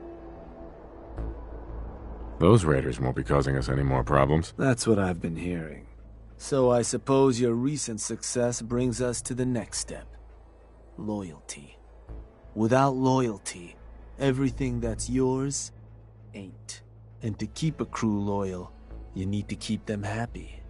Speaker 7: Those raiders won't be causing us any more problems.
Speaker 10: That's what I've been hearing. So I suppose your recent success brings us to the next step. Loyalty. Without loyalty, everything that's yours ain't. And to keep a crew loyal, you need to keep them happy.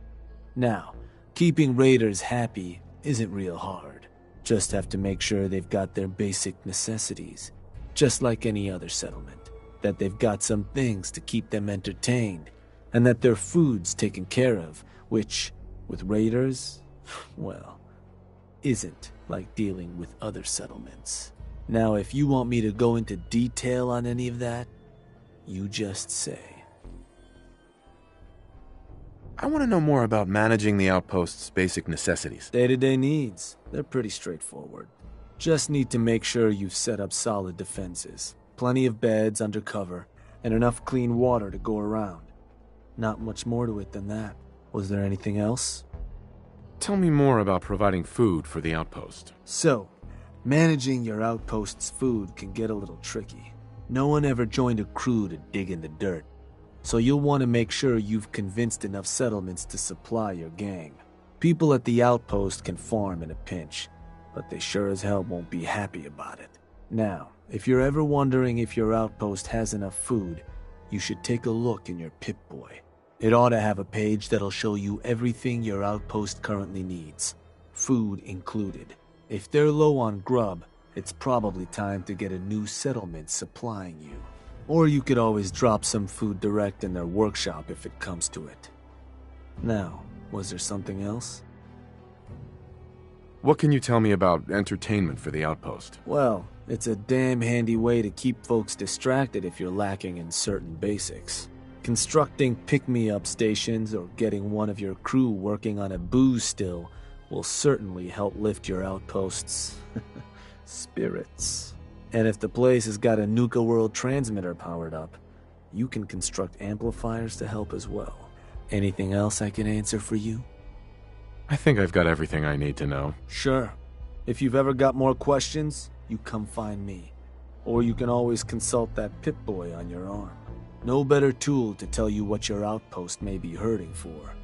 Speaker 10: Now, keeping raiders happy isn't real hard. Just have to make sure they've got their basic necessities, just like any other settlement. That they've got some things to keep them entertained, and that their food's taken care of, which, with raiders, well, isn't like dealing with other settlements. Now, if you want me to go into detail on any of that, you just say.
Speaker 7: I want to know more about managing the outpost's basic necessities.
Speaker 10: Day-to-day needs. They're pretty straightforward. Just need to make sure you've set up solid defenses. Plenty of beds under cover, and enough clean water to go around. Not much more to it than that. Was there anything else?
Speaker 7: Tell me more about providing food for the outpost.
Speaker 10: So, managing your outpost's food can get a little tricky. No one ever joined a crew to dig in the dirt, so you'll want to make sure you've convinced enough settlements to supply your gang. People at the outpost can farm in a pinch, but they sure as hell won't be happy about it. Now, if you're ever wondering if your outpost has enough food, you should take a look in your Pip-Boy. It ought to have a page that'll show you everything your outpost currently needs, food included. If they're low on grub, it's probably time to get a new settlement supplying you. Or you could always drop some food direct in their workshop if it comes to it. Now, was there something else?
Speaker 7: What can you tell me about entertainment for the outpost?
Speaker 10: Well, it's a damn handy way to keep folks distracted if you're lacking in certain basics. Constructing pick-me-up stations or getting one of your crew working on a booze still will certainly help lift your outpost's spirits. And if the place has got a Nuka World transmitter powered up, you can construct amplifiers to help as well. Anything else I can answer for you?
Speaker 7: I think I've got everything I need to know.
Speaker 10: Sure. If you've ever got more questions, you come find me. Or you can always consult that Pip-Boy on your arm. No better tool to tell you what your outpost may be hurting for.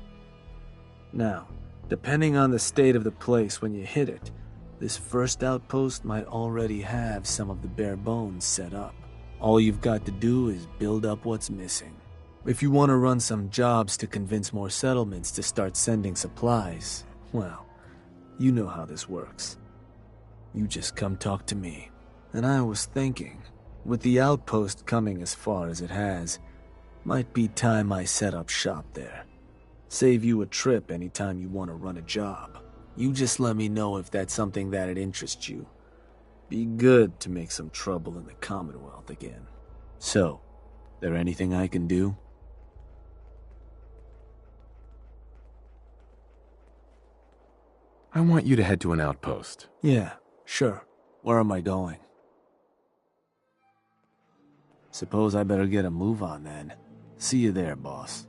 Speaker 10: Now, depending on the state of the place when you hit it, this first outpost might already have some of the bare bones set up. All you've got to do is build up what's missing. If you want to run some jobs to convince more settlements to start sending supplies, well, you know how this works. You just come talk to me. And I was thinking, with the outpost coming as far as it has, might be time I set up shop there. Save you a trip anytime you want to run a job. You just let me know if that's something that'd interest you. Be good to make some trouble in the Commonwealth again. So, there anything I can do?
Speaker 7: I want you to head to an outpost.
Speaker 10: Yeah, sure. Where am I going? Suppose I better get a move on then. See you there, boss.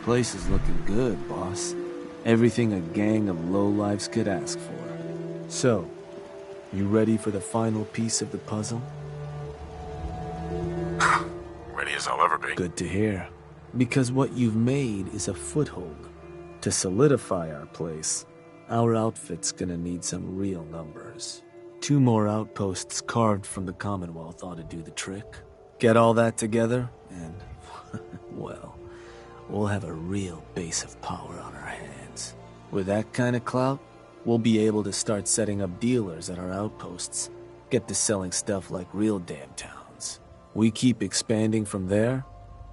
Speaker 10: Place is looking good, boss. Everything a gang of lowlifes could ask for. So, you ready for the final piece of the puzzle?
Speaker 7: Ready as I'll ever be.
Speaker 10: Good to hear. Because what you've made is a foothold. To solidify our place, our outfit's gonna need some real numbers. 2 more outposts carved from the Commonwealth ought to do the trick. Get all that together, and, well, we'll have a real base of power on our hands. With that kind of clout, we'll be able to start setting up dealers at our outposts. Get to selling stuff like real damn towns. We keep expanding from there,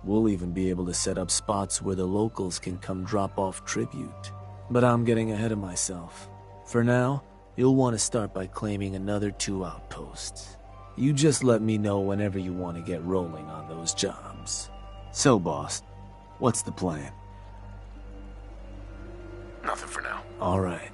Speaker 10: we'll even be able to set up spots where the locals can come drop off tribute. But I'm getting ahead of myself. For now, you'll want to start by claiming another 2 outposts. You just let me know whenever you want to get rolling on those jobs. So, boss, what's the plan?
Speaker 7: Nothing for now.
Speaker 10: All right.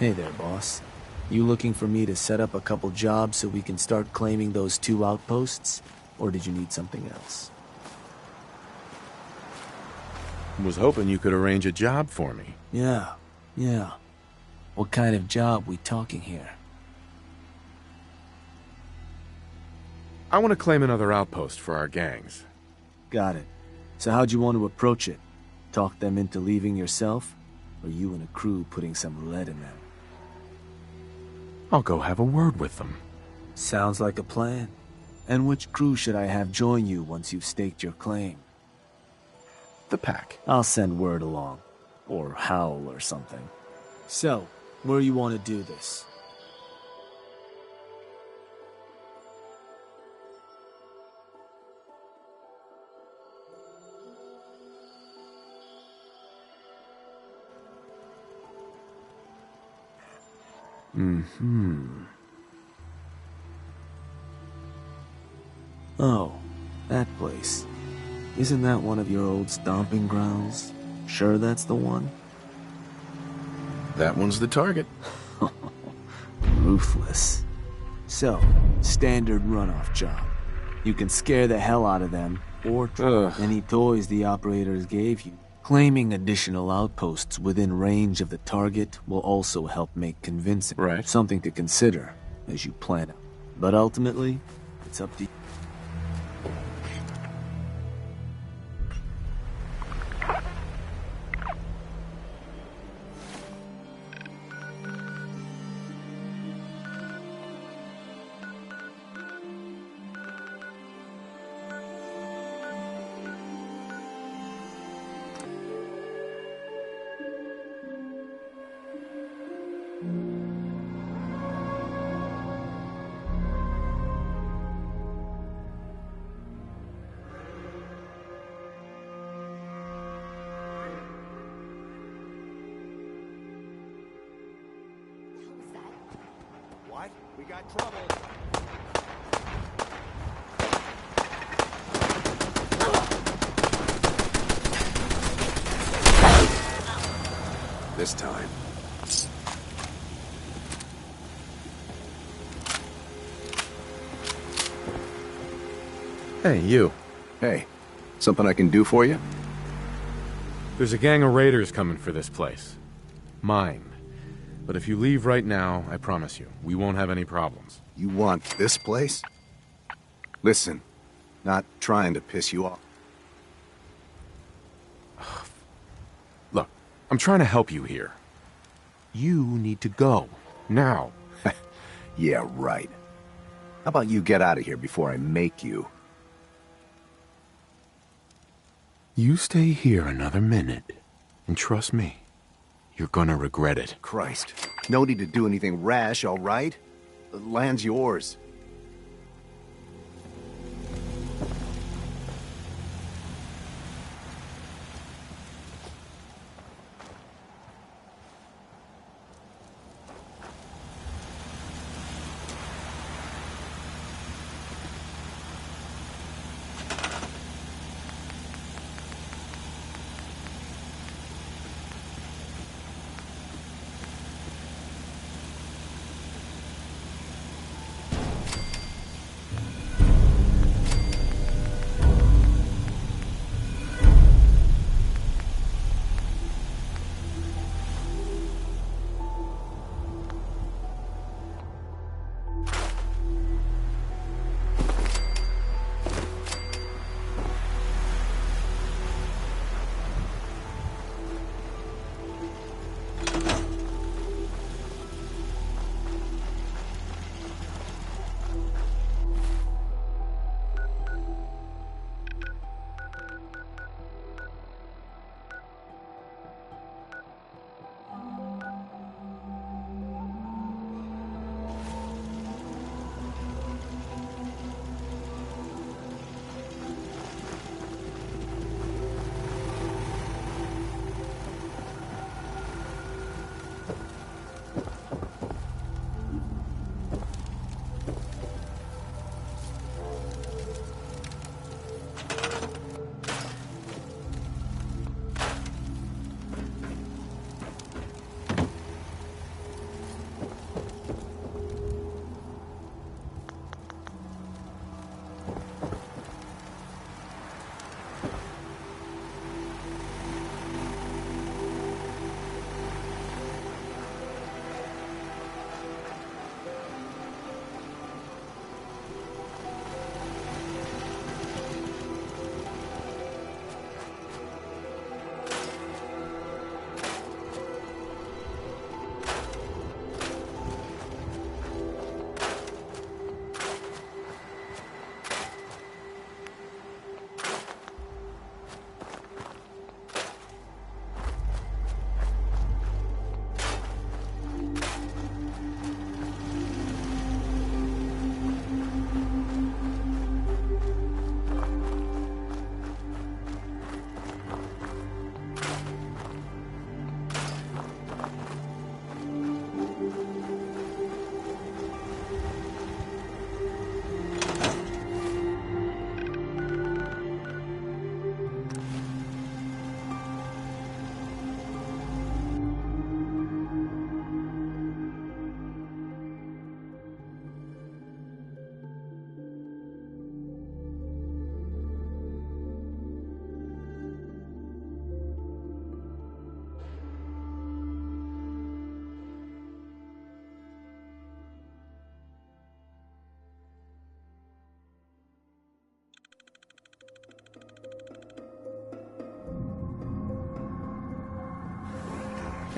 Speaker 10: Hey there, boss. You looking for me to set up a couple jobs so we can start claiming those 2 outposts? Or did you need something else?
Speaker 7: Was hoping you could arrange a job for me.
Speaker 10: Yeah. What kind of job we talking here?
Speaker 7: I want to claim another outpost for our gangs.
Speaker 10: Got it. So how'd you want to approach it? Talk them into leaving yourself? Or you and a crew putting some lead in them?
Speaker 7: I'll go have a word with them.
Speaker 10: Sounds like a plan. And which crew should I have join you once you've staked your claim?
Speaker 7: The pack.
Speaker 10: I'll send word along. Or Howl or something. So, where you want to do this? Oh, that place. Isn't that one of your old stomping grounds? Sure that's the one?
Speaker 7: That one's the target.
Speaker 10: Ruthless. So, standard runoff job. You can scare the hell out of them, or trap any toys the operators gave you. Claiming additional outposts within range of the target will also help make convincing.
Speaker 7: Right.
Speaker 10: Something to consider as you plan out. But ultimately, it's up to you.
Speaker 12: What? We got trouble.
Speaker 14: This time.
Speaker 7: Hey, you.
Speaker 14: Hey, something I can do for you?
Speaker 7: There's a gang of raiders coming for this place. Mine. But if you leave right now, I promise you, we won't have any problems.
Speaker 14: You want this place? Listen, not trying to piss you off.
Speaker 7: Look, I'm trying to help you here. You need to go. Now.
Speaker 14: Yeah, right. How about you get out of here before I make you?
Speaker 7: You stay here another minute, and trust me, you're gonna regret it.
Speaker 14: Christ. No need to do anything rash, all right? The land's yours.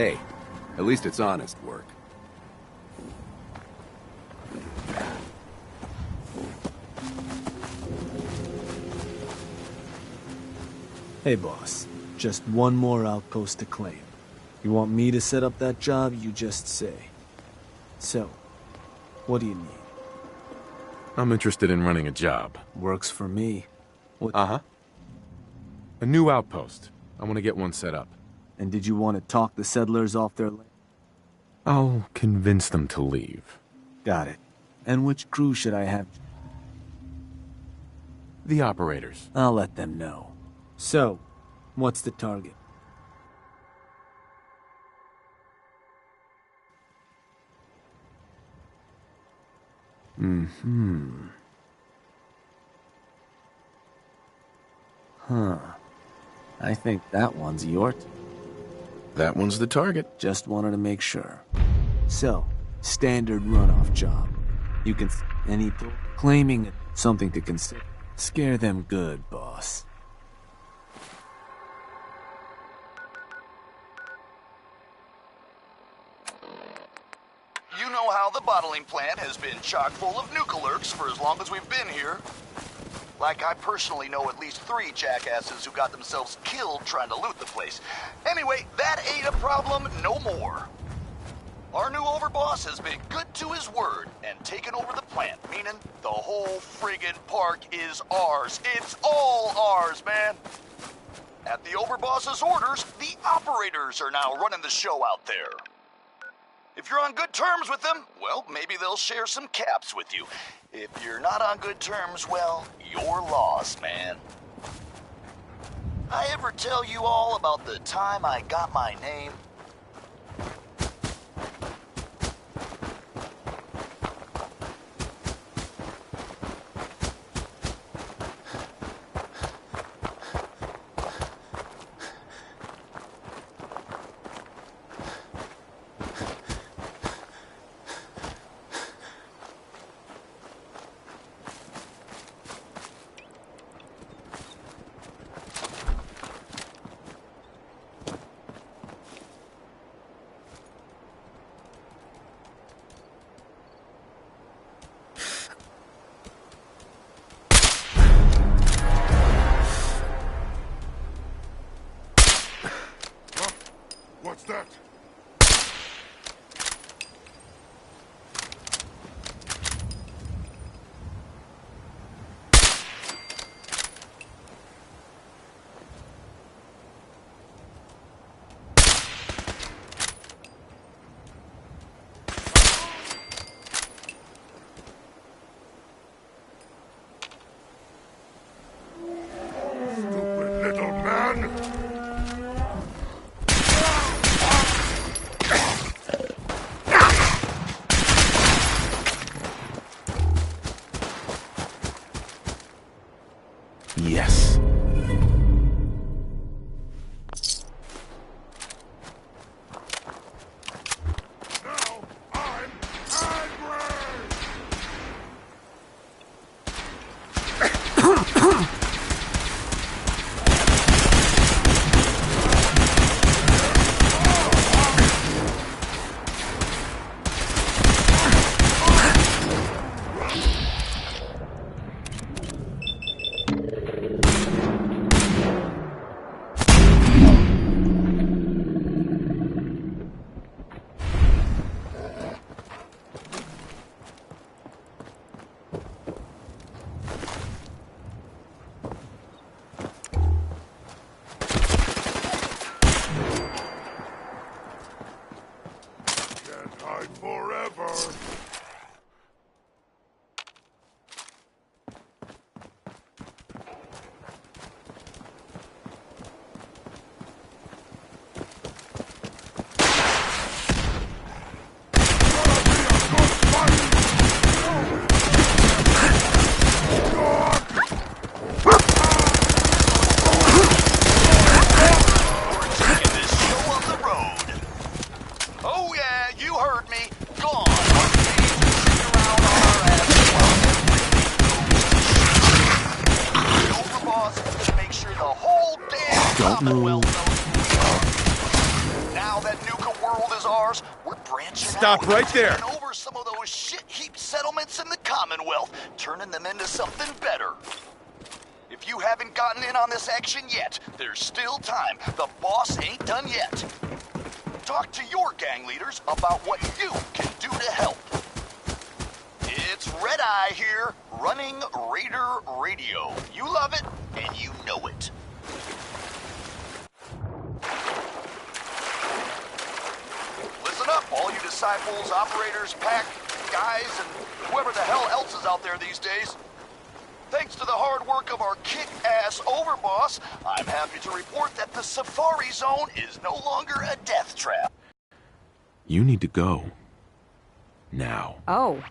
Speaker 7: Hey, at least it's honest work.
Speaker 10: Hey, boss. Just one more outpost to claim. You want me to set up that job, you just say. So, what do you need?
Speaker 7: I'm interested in running a job.
Speaker 10: Works for me.
Speaker 7: Uh-huh. A new outpost. I want to get one set up.
Speaker 10: And did you want to talk the settlers off their land?
Speaker 7: I'll convince them to leave.
Speaker 10: Got it. And which crew should I have?
Speaker 7: The operators.
Speaker 10: I'll let them know. So, what's the target? Huh. I think that one's yours.
Speaker 7: That one's the target.
Speaker 10: Just wanted to make sure. So, standard runoff job. You can claiming it, something to consider. Scare them good, boss.
Speaker 2: You know how the bottling plant has been chock full of nuclearks for as long as we've been here. Like, I personally know at least 3 jackasses who got themselves killed trying to loot the place. Anyway, that ain't a problem no more. Our new overboss has been good to his word and taken over the plant, meaning the whole friggin' park is ours. It's all ours, man. At the overboss's orders, the operators are now running the show out there. If you're on good terms with them, well, maybe they'll share some caps with you. If you're not on good terms, well, you're lost, man. I ever tell you all about the time I got my name?
Speaker 12: What's that? Stupid little man!
Speaker 7: Yes.
Speaker 12: Can't hide forever.
Speaker 2: Oh yeah, you heard me. Gone. The overboss to make sure the whole damn
Speaker 10: Don't move.
Speaker 2: Commonwealth knows who we are. Now that Nuka as ours, we're branching
Speaker 6: Stop
Speaker 2: out
Speaker 6: right there.
Speaker 2: and over some of those shit-heap settlements in the Commonwealth, turning them into something better. If you haven't gotten in on this action yet, there's still time. The boss ain't done yet. Talk to your gang leaders about what you can do to help. It's Red Eye here, running Raider Radio. You love it, and you know it. Listen up, all you disciples, operators, pack, guys, and whoever the hell else is out there these days. Thanks to the hard work of our kick-ass overboss, I'm happy to report that the Safari Zone is no longer a death trap.
Speaker 7: You need to go. Now.
Speaker 8: Oh.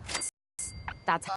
Speaker 8: That's